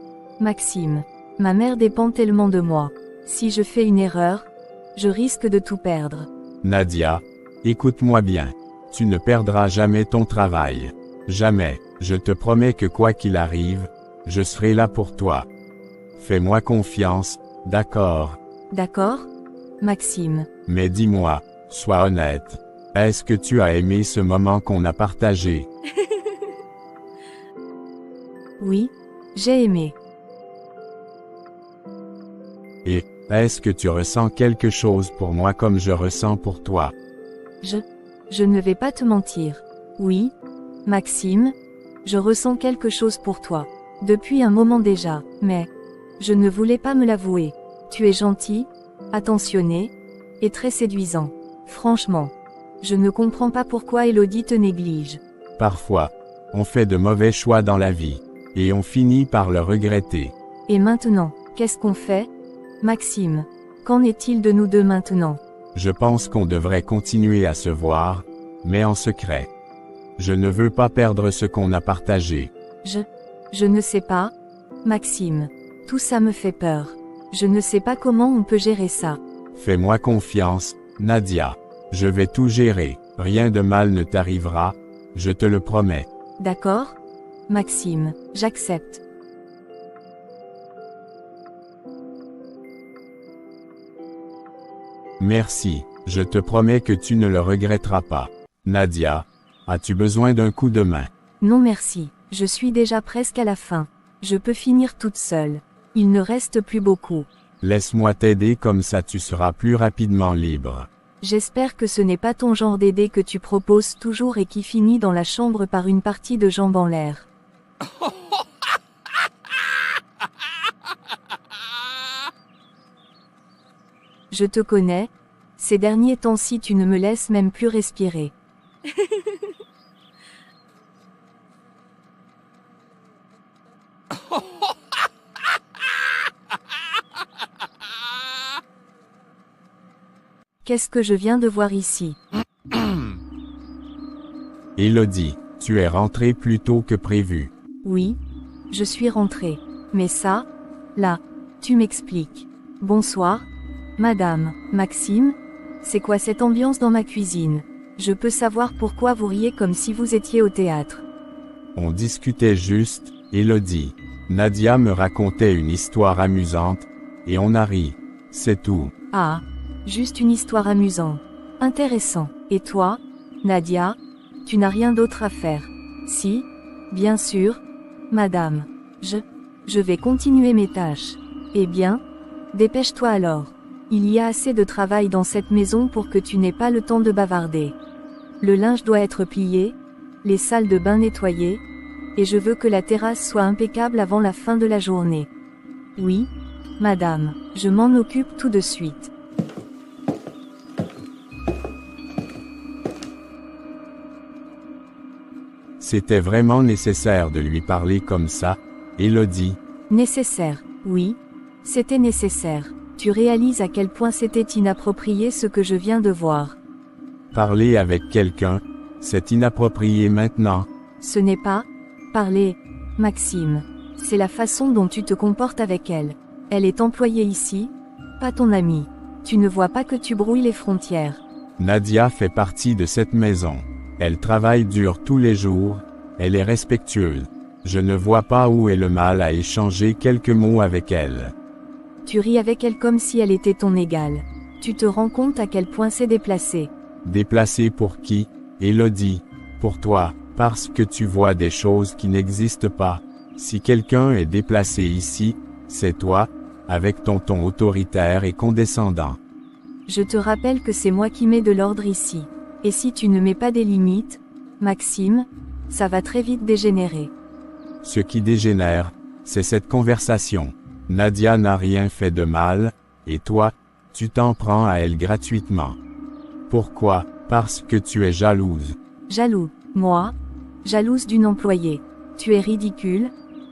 Maxime. Ma mère dépend tellement de moi. Si je fais une erreur, je risque de tout perdre. Nadia, écoute-moi bien. Tu ne perdras jamais ton travail. Jamais. Je te promets que quoi qu'il arrive, je serai là pour toi. Fais-moi confiance, d'accord? D'accord, Maxime? Mais dis-moi, sois honnête. Est-ce que tu as aimé ce moment qu'on a partagé? Oui, j'ai aimé. Et, est-ce que tu ressens quelque chose pour moi comme je ressens pour toi? Je ne vais pas te mentir. Oui, Maxime, je ressens quelque chose pour toi. Depuis un moment déjà, mais je ne voulais pas me l'avouer. Tu es gentil, attentionné, et très séduisant. Franchement, je ne comprends pas pourquoi Elodie te néglige. Parfois, on fait de mauvais choix dans la vie, et on finit par le regretter. Et maintenant, qu'est-ce qu'on fait, Maxime? Qu'en est-il de nous deux maintenant? Je pense qu'on devrait continuer à se voir, mais en secret. Je ne veux pas perdre ce qu'on a partagé. Je ne sais pas, Maxime. Tout ça me fait peur. Je ne sais pas comment on peut gérer ça. Fais-moi confiance, Nadia. Je vais tout gérer. Rien de mal ne t'arrivera, je te le promets. D'accord, Maxime, j'accepte. Merci, je te promets que tu ne le regretteras pas. Nadia, as-tu besoin d'un coup de main? Non merci, je suis déjà presque à la fin. Je peux finir toute seule. Il ne reste plus beaucoup. Laisse-moi t'aider comme ça tu seras plus rapidement libre. J'espère que ce n'est pas ton genre d'aider que tu proposes toujours et qui finit dans la chambre par une partie de jambes en l'air. Je te connais, ces derniers temps-ci tu ne me laisses même plus respirer. Qu'est-ce que je viens de voir ici? Elodie, tu es rentrée plus tôt que prévu. Oui, je suis rentrée. Mais ça, là, tu m'expliques. Bonsoir, madame. Maxime? C'est quoi cette ambiance dans ma cuisine? Je peux savoir pourquoi vous riez comme si vous étiez au théâtre. On discutait juste, Elodie. Nadia me racontait une histoire amusante, et on a ri. C'est tout. Ah, juste une histoire amusante. Intéressant. Et toi, Nadia? Tu n'as rien d'autre à faire? Si, bien sûr, madame. Je vais continuer mes tâches. Eh bien, dépêche-toi alors. Il y a assez de travail dans cette maison pour que tu n'aies pas le temps de bavarder. Le linge doit être plié, les salles de bain nettoyées, et je veux que la terrasse soit impeccable avant la fin de la journée. Oui, madame, je m'en occupe tout de suite. C'était vraiment nécessaire de lui parler comme ça, Elodie. Nécessaire, oui, c'était nécessaire. Tu réalises à quel point c'était inapproprié ce que je viens de voir. Parler avec quelqu'un, c'est inapproprié maintenant. Ce n'est pas parler, Maxime. C'est la façon dont tu te comportes avec elle. Elle est employée ici, pas ton amie. Tu ne vois pas que tu brouilles les frontières. Nadia fait partie de cette maison. Elle travaille dur tous les jours, elle est respectueuse. Je ne vois pas où est le mal à échanger quelques mots avec elle. Tu ris avec elle comme si elle était ton égale. Tu te rends compte à quel point c'est déplacé. Déplacé pour qui, Elodie? Pour toi, parce que tu vois des choses qui n'existent pas. Si quelqu'un est déplacé ici, c'est toi, avec ton ton autoritaire et condescendant. Je te rappelle que c'est moi qui mets de l'ordre ici. Et si tu ne mets pas des limites, Maxime, ça va très vite dégénérer. Ce qui dégénère, c'est cette conversation. Nadia n'a rien fait de mal, et toi, tu t'en prends à elle gratuitement. Pourquoi? Parce que tu es jalouse. Jaloux, moi? Jalouse d'une employée. Tu es ridicule,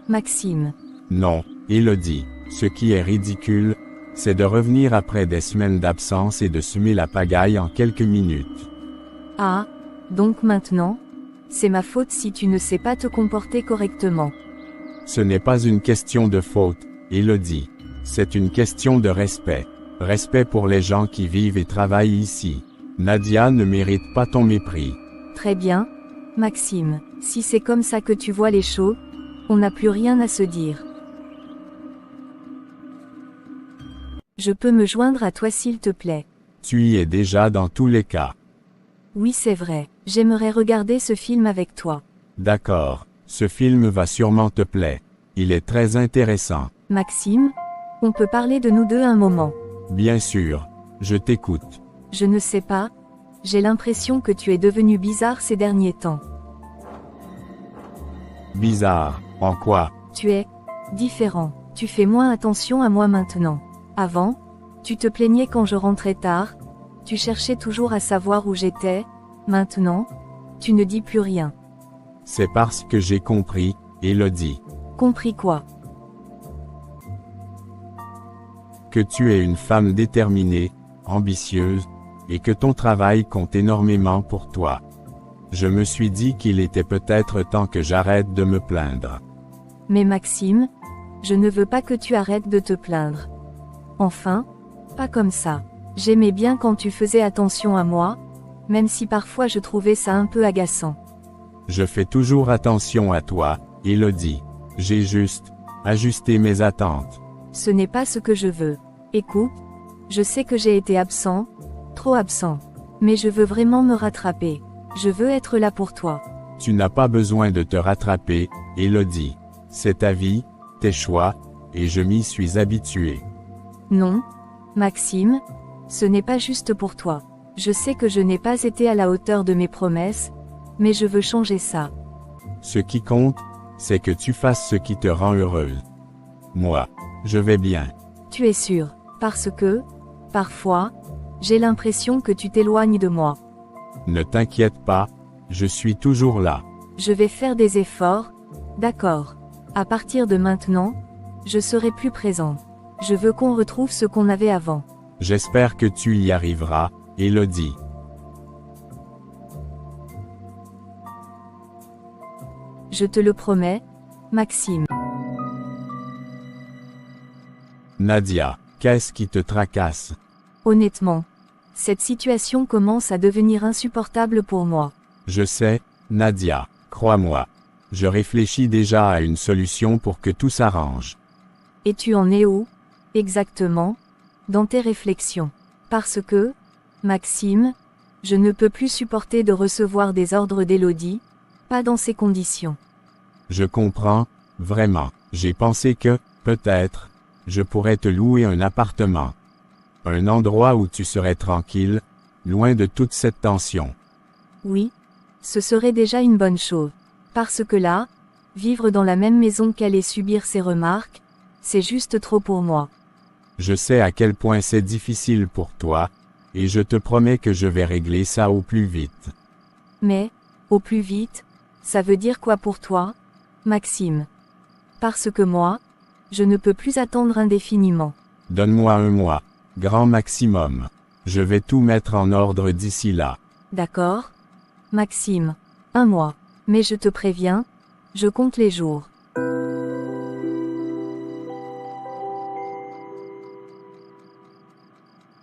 Maxime. Non, Elodie, ce qui est ridicule, c'est de revenir après des semaines d'absence et de semer la pagaille en quelques minutes. Ah, donc maintenant, c'est ma faute si tu ne sais pas te comporter correctement. Ce n'est pas une question de faute, Élodie. C'est une question de respect. Respect pour les gens qui vivent et travaillent ici. Nadia ne mérite pas ton mépris. Très bien, Maxime, si c'est comme ça que tu vois les choses, on n'a plus rien à se dire. Je peux me joindre à toi s'il te plaît. Tu y es déjà dans tous les cas. Oui, c'est vrai, j'aimerais regarder ce film avec toi. D'accord, ce film va sûrement te plaire. Il est très intéressant. Maxime, on peut parler de nous deux un moment. Bien sûr, je t'écoute. Je ne sais pas, j'ai l'impression que tu es devenu bizarre ces derniers temps. Bizarre, en quoi? Tu es différent, tu fais moins attention à moi maintenant. Avant, tu te plaignais quand je rentrais tard, tu cherchais toujours à savoir où j'étais, maintenant, tu ne dis plus rien. C'est parce que j'ai compris, Élodie. Compris quoi? Que tu es une femme déterminée, ambitieuse, et que ton travail compte énormément pour toi. Je me suis dit qu'il était peut-être temps que j'arrête de me plaindre. Mais Maxime, je ne veux pas que tu arrêtes de te plaindre. Enfin, pas comme ça. J'aimais bien quand tu faisais attention à moi, même si parfois je trouvais ça un peu agaçant. Je fais toujours attention à toi, Élodie. J'ai juste ajusté mes attentes. Ce n'est pas ce que je veux. Écoute, je sais que j'ai été absent, trop absent. Mais je veux vraiment me rattraper. Je veux être là pour toi. Tu n'as pas besoin de te rattraper, Élodie. C'est ta vie, tes choix, et je m'y suis habitué. Non, Maxime, ce n'est pas juste pour toi. Je sais que je n'ai pas été à la hauteur de mes promesses, mais je veux changer ça. Ce qui compte, c'est que tu fasses ce qui te rend heureuse. Moi, je vais bien. Tu es sûr, parce que, parfois, j'ai l'impression que tu t'éloignes de moi. Ne t'inquiète pas, je suis toujours là. Je vais faire des efforts, d'accord. À partir de maintenant, je serai plus présent. Je veux qu'on retrouve ce qu'on avait avant. J'espère que tu y arriveras, Élodie. Je te le promets, Maxime. Nadia, qu'est-ce qui te tracasse? Honnêtement, cette situation commence à devenir insupportable pour moi. Je sais, Nadia, crois-moi. Je réfléchis déjà à une solution pour que tout s'arrange. Et tu en es où, exactement, dans tes réflexions? Parce que, Maxime, je ne peux plus supporter de recevoir des ordres d'Élodie, pas dans ces conditions. Je comprends, vraiment. J'ai pensé que, peut-être, je pourrais te louer un appartement. Un endroit où tu serais tranquille, loin de toute cette tension. Oui, ce serait déjà une bonne chose. Parce que là, vivre dans la même maison qu'elle et subir ses remarques, c'est juste trop pour moi. Je sais à quel point c'est difficile pour toi, et je te promets que je vais régler ça au plus vite. Mais, au plus vite, ça veut dire quoi pour toi, Maxime? Parce que moi, je ne peux plus attendre indéfiniment. Donne-moi un mois, grand maximum. Je vais tout mettre en ordre d'ici là. D'accord, Maxime, 1 mois. Mais je te préviens, je compte les jours.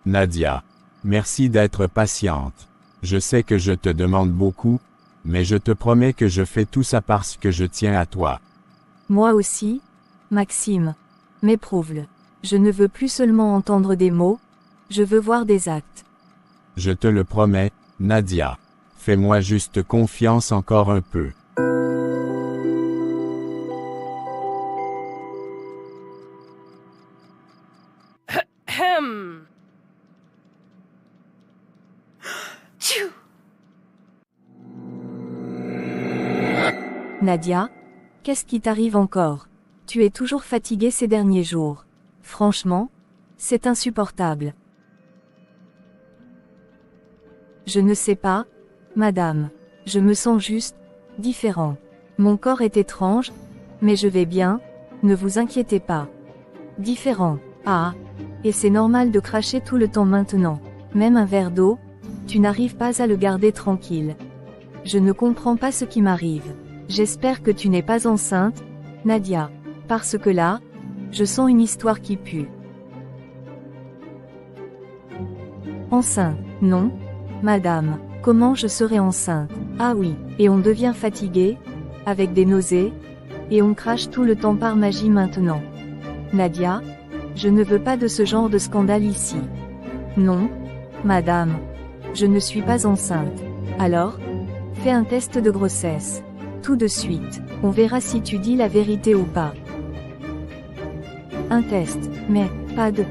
Nadia, merci d'être patiente. Je sais que je te demande beaucoup, mais je te promets que je fais tout ça parce que je tiens à toi. Moi aussi, Maxime. Mais prouve-le. Je ne veux plus seulement entendre des mots, je veux voir des actes. Je te le promets, Nadia. Fais-moi juste confiance encore un peu. Nadia, qu'est-ce qui t'arrive encore? Tu es toujours fatiguée ces derniers jours. Franchement, c'est insupportable. Je ne sais pas, madame. Je me sens juste différent. Mon corps est étrange, mais je vais bien, ne vous inquiétez pas. Différent. Ah, Et c'est normal de cracher tout le temps maintenant. Même un verre d'eau, tu n'arrives pas à le garder tranquille. Je ne comprends pas ce qui m'arrive. J'espère que tu n'es pas enceinte, Nadia. Parce que là, je sens une histoire qui pue. Enceinte, non, madame. Comment je serai enceinte? Ah oui, et on devient fatigué, avec des nausées, et on crache tout le temps par magie maintenant. Nadia, je ne veux pas de ce genre de scandale ici. Non, madame. Je ne suis pas enceinte. Alors, fais un test de grossesse. Tout de suite, on verra si tu dis la vérité ou pas. Un test, mais, pas de...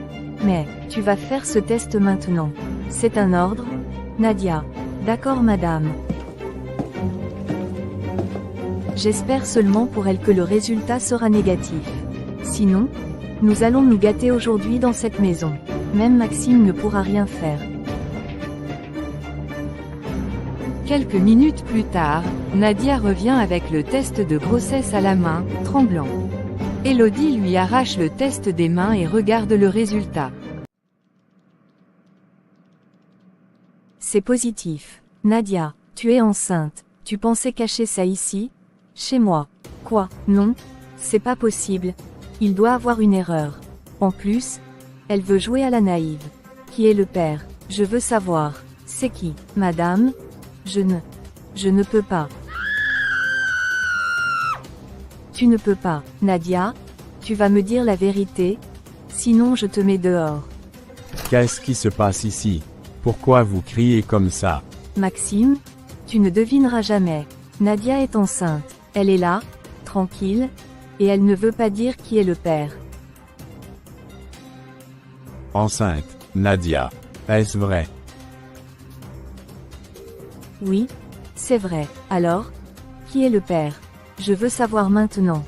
Mais, tu vas faire ce test maintenant. C'est un ordre, Nadia. D'accord madame. J'espère seulement pour elle que le résultat sera négatif. Sinon, nous allons nous gâter aujourd'hui dans cette maison. Même Maxime ne pourra rien faire. Quelques minutes plus tard, Nadia revient avec le test de grossesse à la main, tremblant. Elodie lui arrache le test des mains et regarde le résultat. C'est positif. Nadia, tu es enceinte. Tu pensais cacher ça ici? Chez moi. Quoi? Non. C'est pas possible. Il doit avoir une erreur. En plus, elle veut jouer à la naïve. Qui est le père? Je veux savoir. C'est qui? Madame? Je ne peux pas. Tu ne peux pas. Nadia, tu vas me dire la vérité, sinon je te mets dehors. Qu'est-ce qui se passe ici? Pourquoi vous criez comme ça? Maxime, tu ne devineras jamais. Nadia est enceinte. Elle est là, tranquille, et elle ne veut pas dire qui est le père. Enceinte, Nadia. Est-ce vrai? Oui, c'est vrai. Alors, qui est le père? Je veux savoir maintenant.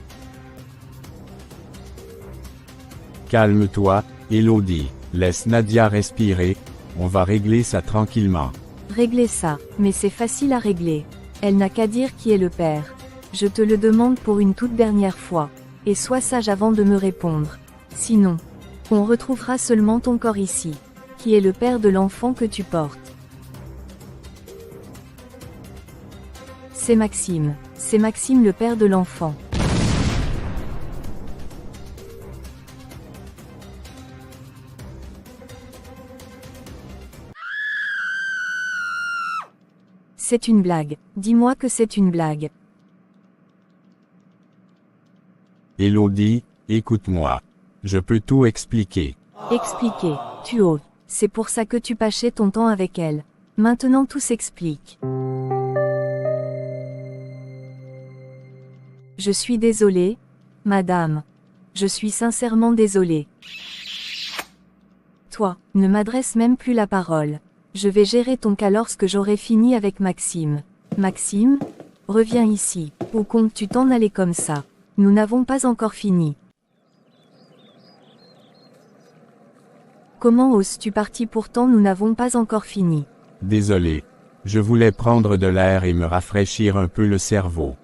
Calme-toi, Elodie. Laisse Nadia respirer. On va régler ça tranquillement. Régler ça, mais c'est facile à régler. Elle n'a qu'à dire qui est le père. Je te le demande pour une toute dernière fois. Et sois sage avant de me répondre. Sinon, on retrouvera seulement ton corps ici. Qui est le père de l'enfant que tu portes? C'est Maxime. C'est Maxime le père de l'enfant. C'est une blague. Dis-moi que c'est une blague. Elodie, écoute-moi. Je peux tout expliquer. Expliquer. Tu oses. C'est pour ça que tu passais ton temps avec elle. Maintenant tout s'explique. Je suis désolée, madame. Je suis sincèrement désolée. Toi, ne m'adresse même plus la parole. Je vais gérer ton cas lorsque j'aurai fini avec Maxime. Maxime, reviens ici. Où comptes-tu t'en aller comme ça? Nous n'avons pas encore fini. Comment oses-tu partir pourtant nous n'avons pas encore fini? Désolé. Je voulais prendre de l'air et me rafraîchir un peu le cerveau.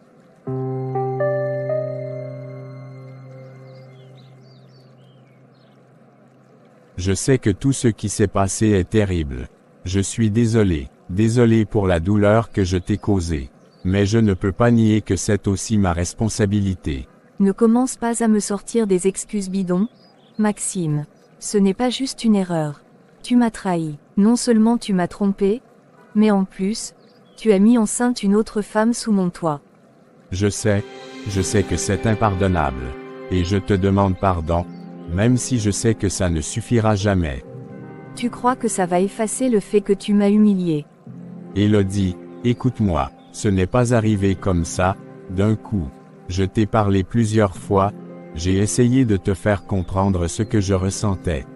Je sais que tout ce qui s'est passé est terrible. Je suis désolé. Désolé pour la douleur que je t'ai causée. Mais je ne peux pas nier que c'est aussi ma responsabilité. Ne commence pas à me sortir des excuses bidons, Maxime. Ce n'est pas juste une erreur. Tu m'as trahi. Non seulement tu m'as trompé, mais en plus, tu as mis enceinte une autre femme sous mon toit. Je sais que c'est impardonnable. Et je te demande pardon, même si je sais que ça ne suffira jamais. Tu crois que ça va effacer le fait que tu m'as humilié? Elodie, écoute-moi, ce n'est pas arrivé comme ça, d'un coup. Je t'ai parlé plusieurs fois, j'ai essayé de te faire comprendre ce que je ressentais.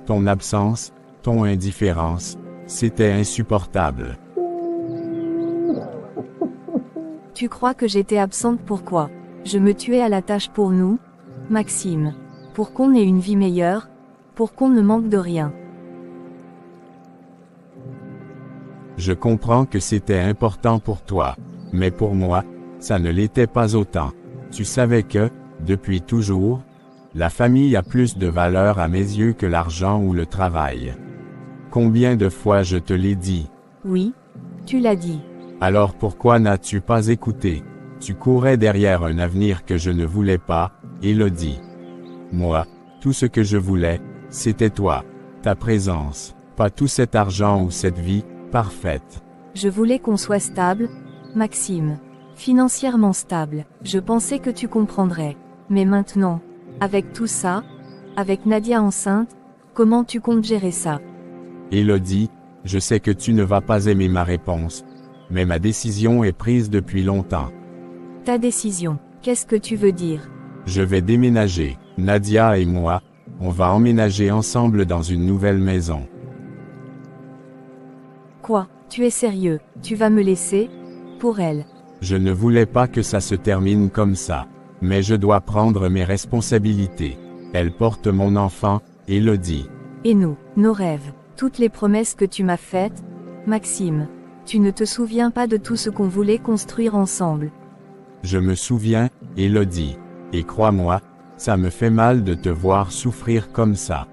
Ton absence, ton indifférence, c'était insupportable. Tu crois que j'étais absente pourquoi? Je me tuais à la tâche pour nous, Maxime. Pour qu'on ait une vie meilleure, pour qu'on ne manque de rien. Je comprends que c'était important pour toi, mais pour moi, ça ne l'était pas autant. Tu savais que, depuis toujours, La famille a plus de valeur à mes yeux que l'argent ou le travail. Combien de fois je te l'ai dit? Oui, tu l'as dit. Alors pourquoi n'as-tu pas écouté? Tu courais derrière un avenir que je ne voulais pas, Élodie. Moi, tout ce que je voulais, c'était toi, ta présence, pas tout cet argent ou cette vie parfaite. Je voulais qu'on soit stable, Maxime. Financièrement stable. Je pensais que tu comprendrais. Mais maintenant, avec tout ça, avec Nadia enceinte, comment tu comptes gérer ça? Élodie, je sais que tu ne vas pas aimer ma réponse, mais ma décision est prise depuis longtemps. Ta décision, qu'est-ce que tu veux dire? Je vais déménager, Nadia et moi, on va emménager ensemble dans une nouvelle maison. Quoi? Tu es sérieux? Tu vas me laisser? Pour elle. Je ne voulais pas que ça se termine comme ça, mais je dois prendre mes responsabilités. Elle porte mon enfant, Élodie. Et nous, nos rêves, toutes les promesses que tu m'as faites, Maxime. Tu ne te souviens pas de tout ce qu'on voulait construire ensemble. Je me souviens, Élodie. Et crois-moi, ça me fait mal de te voir souffrir comme ça.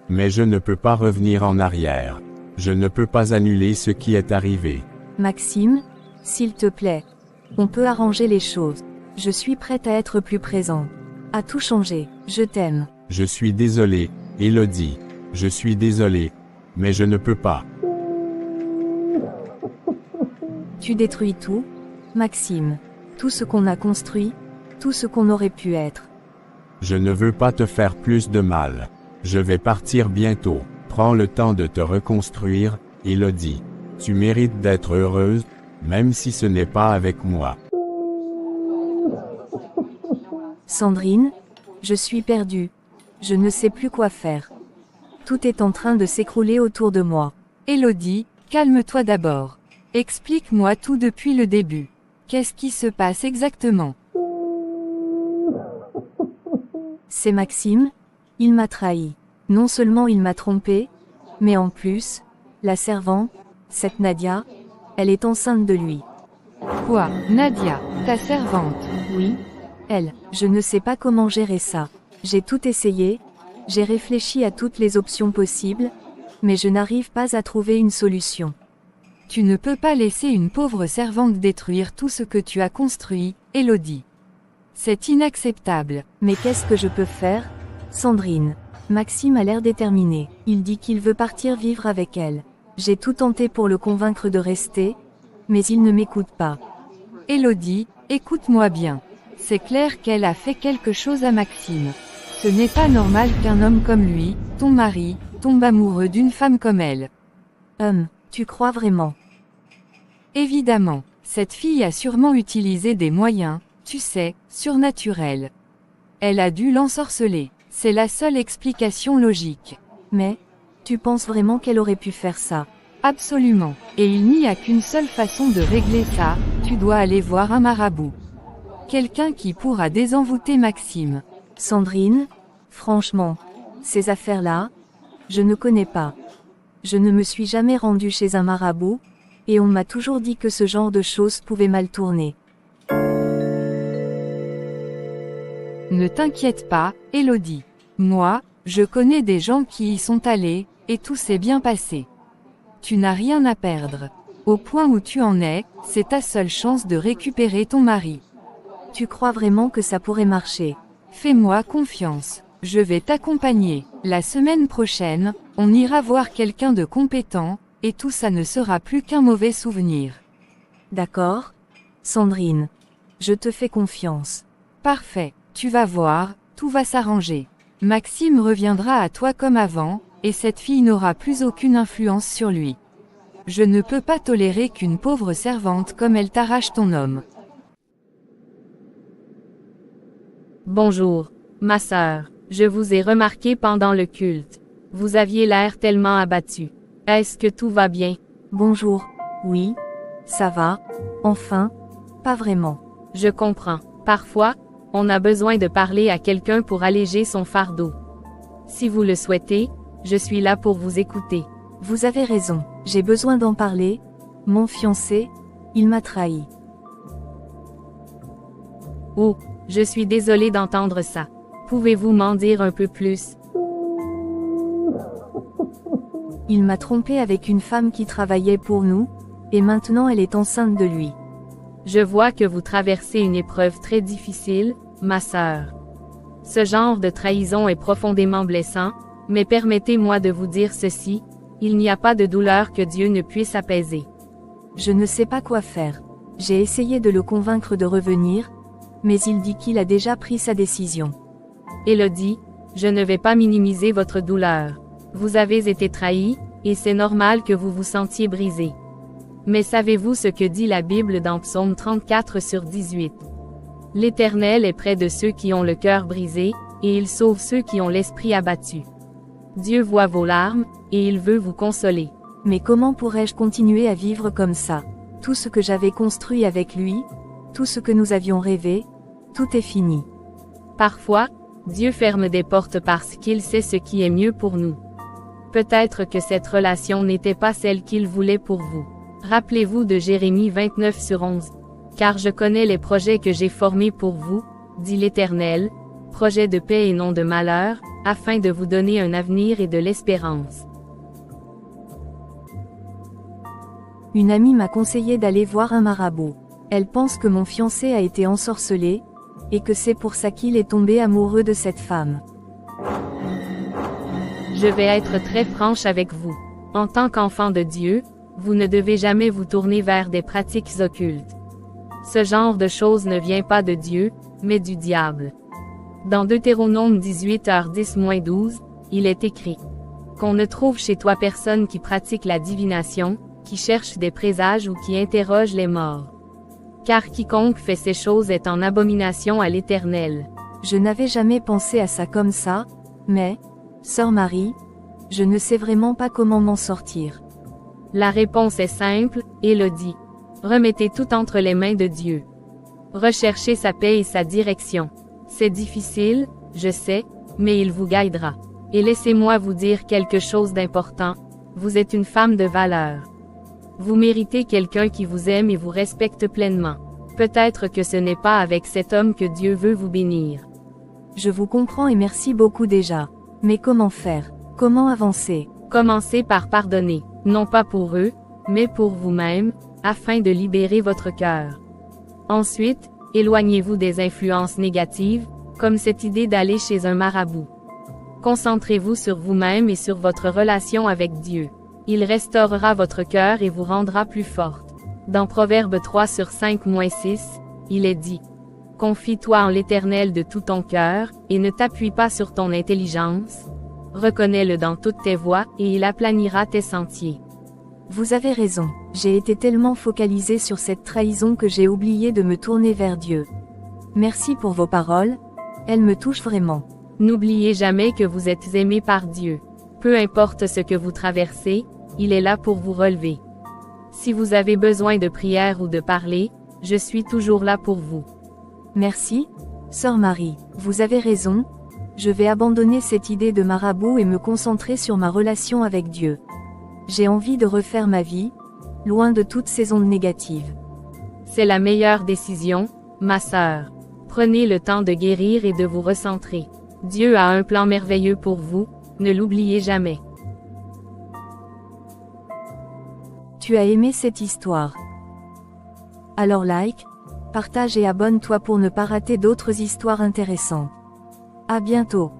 Mais je ne peux pas revenir en arrière. Je ne peux pas annuler ce qui est arrivé. Maxime, s'il te plaît. On peut arranger les choses. Je suis prête à être plus présente. À tout changer. Je t'aime. Je suis désolé, Élodie. Je suis désolé. Mais je ne peux pas. Tu détruis tout, Maxime. Tout ce qu'on a construit, tout ce qu'on aurait pu être. Je ne veux pas te faire plus de mal. Je vais partir bientôt. Prends le temps de te reconstruire, Élodie. Tu mérites d'être heureuse, même si ce n'est pas avec moi. Sandrine, je suis perdue. Je ne sais plus quoi faire. Tout est en train de s'écrouler autour de moi. Élodie, calme-toi d'abord. Explique-moi tout depuis le début. Qu'est-ce qui se passe exactement? C'est Maxime. Il m'a trahi. Non seulement il m'a trompé, mais en plus, la servante, cette Nadia, elle est enceinte de lui. Quoi, Nadia, ta servante? Oui, elle. Je ne sais pas comment gérer ça. J'ai tout essayé, j'ai réfléchi à toutes les options possibles, mais je n'arrive pas à trouver une solution. Tu ne peux pas laisser une pauvre servante détruire tout ce que tu as construit, Élodie. C'est inacceptable. Mais qu'est-ce que je peux faire, Sandrine? Maxime a l'air déterminé. Il dit qu'il veut partir vivre avec elle. J'ai tout tenté pour le convaincre de rester, mais il ne m'écoute pas. Élodie, écoute-moi bien. C'est clair qu'elle a fait quelque chose à Maxime. Ce n'est pas normal qu'un homme comme lui, ton mari, tombe amoureux d'une femme comme elle. Tu crois vraiment? Évidemment, cette fille a sûrement utilisé des moyens, tu sais, surnaturels. Elle a dû l'ensorceler. C'est la seule explication logique. Mais, tu penses vraiment qu'elle aurait pu faire ça? Absolument. Et il n'y a qu'une seule façon de régler ça, tu dois aller voir un marabout. Quelqu'un qui pourra désenvoûter Maxime. Sandrine, franchement, ces affaires-là, je ne connais pas. Je ne me suis jamais rendue chez un marabout, et on m'a toujours dit que ce genre de choses pouvait mal tourner. Ne t'inquiète pas, Élodie. Moi, je connais des gens qui y sont allés, et tout s'est bien passé. Tu n'as rien à perdre. Au point où tu en es, c'est ta seule chance de récupérer ton mari. Tu crois vraiment que ça pourrait marcher? Fais-moi confiance. Je vais t'accompagner. La semaine prochaine, on ira voir quelqu'un de compétent, et tout ça ne sera plus qu'un mauvais souvenir. D'accord, Sandrine. Je te fais confiance. Parfait. Tu vas voir, tout va s'arranger. Maxime reviendra à toi comme avant, et cette fille n'aura plus aucune influence sur lui. Je ne peux pas tolérer qu'une pauvre servante comme elle t'arrache ton homme. Bonjour, ma sœur. Je vous ai remarqué pendant le culte. Vous aviez l'air tellement abattu. Est-ce que tout va bien? Bonjour. Oui, ça va. Enfin, pas vraiment. Je comprends. Parfois, on a besoin de parler à quelqu'un pour alléger son fardeau. Si vous le souhaitez, je suis là pour vous écouter. Vous avez raison, j'ai besoin d'en parler. Mon fiancé, il m'a trahi. Oh, je suis désolée d'entendre ça. Pouvez-vous m'en dire un peu plus? Il m'a trompé avec une femme qui travaillait pour nous, et maintenant elle est enceinte de lui. Je vois que vous traversez une épreuve très difficile, ma sœur. Ce genre de trahison est profondément blessant, mais permettez-moi de vous dire ceci, il n'y a pas de douleur que Dieu ne puisse apaiser. Je ne sais pas quoi faire. J'ai essayé de le convaincre de revenir, mais il dit qu'il a déjà pris sa décision. Élodie, je ne vais pas minimiser votre douleur. Vous avez été trahi, et c'est normal que vous vous sentiez brisé. Mais savez-vous ce que dit la Bible dans Psaume 34/18? L'Éternel est près de ceux qui ont le cœur brisé, et il sauve ceux qui ont l'esprit abattu. Dieu voit vos larmes, et il veut vous consoler. Mais comment pourrais-je continuer à vivre comme ça? Tout ce que j'avais construit avec lui, tout ce que nous avions rêvé, tout est fini. Parfois, Dieu ferme des portes parce qu'il sait ce qui est mieux pour nous. Peut-être que cette relation n'était pas celle qu'il voulait pour vous. Rappelez-vous de Jérémie 29/11. Car je connais les projets que j'ai formés pour vous, dit l'Éternel, projets de paix et non de malheur, afin de vous donner un avenir et de l'espérance. Une amie m'a conseillé d'aller voir un marabout. Elle pense que mon fiancé a été ensorcelé, et que c'est pour ça qu'il est tombé amoureux de cette femme. Je vais être très franche avec vous. En tant qu'enfant de Dieu, vous ne devez jamais vous tourner vers des pratiques occultes. Ce genre de choses ne vient pas de Dieu, mais du diable. Dans Deutéronome 18h10-12, il est écrit qu'on ne trouve chez toi personne qui pratique la divination, qui cherche des présages ou qui interroge les morts. Car quiconque fait ces choses est en abomination à l'Éternel. Je n'avais jamais pensé à ça comme ça, mais, sœur Marie, je ne sais vraiment pas comment m'en sortir. La réponse est simple, Élodie. Remettez tout entre les mains de Dieu. Recherchez sa paix et sa direction. C'est difficile, je sais, mais il vous guidera. Et laissez-moi vous dire quelque chose d'important, vous êtes une femme de valeur. Vous méritez quelqu'un qui vous aime et vous respecte pleinement. Peut-être que ce n'est pas avec cet homme que Dieu veut vous bénir. Je vous comprends et merci beaucoup déjà. Mais comment faire? Comment avancer? Commencez par pardonner, non pas pour eux, mais pour vous-même, afin de libérer votre cœur. Ensuite, éloignez-vous des influences négatives, comme cette idée d'aller chez un marabout. Concentrez-vous sur vous-même et sur votre relation avec Dieu. Il restaurera votre cœur et vous rendra plus forte. Dans Proverbe 3/5-6, il est dit: confie-toi en l'Éternel de tout ton cœur, et ne t'appuie pas sur ton intelligence. Reconnais-le dans toutes tes voies, et il aplanira tes sentiers. Vous avez raison, j'ai été tellement focalisée sur cette trahison que j'ai oublié de me tourner vers Dieu. Merci pour vos paroles, elles me touchent vraiment. N'oubliez jamais que vous êtes aimé par Dieu. Peu importe ce que vous traversez, il est là pour vous relever. Si vous avez besoin de prière ou de parler, je suis toujours là pour vous. Merci, sœur Marie, vous avez raison, je vais abandonner cette idée de marabout et me concentrer sur ma relation avec Dieu. J'ai envie de refaire ma vie, loin de toutes ces ondes négatives. C'est la meilleure décision, ma sœur. Prenez le temps de guérir et de vous recentrer. Dieu a un plan merveilleux pour vous, ne l'oubliez jamais. Tu as aimé cette histoire? Alors like, partage et abonne-toi pour ne pas rater d'autres histoires intéressantes. À bientôt.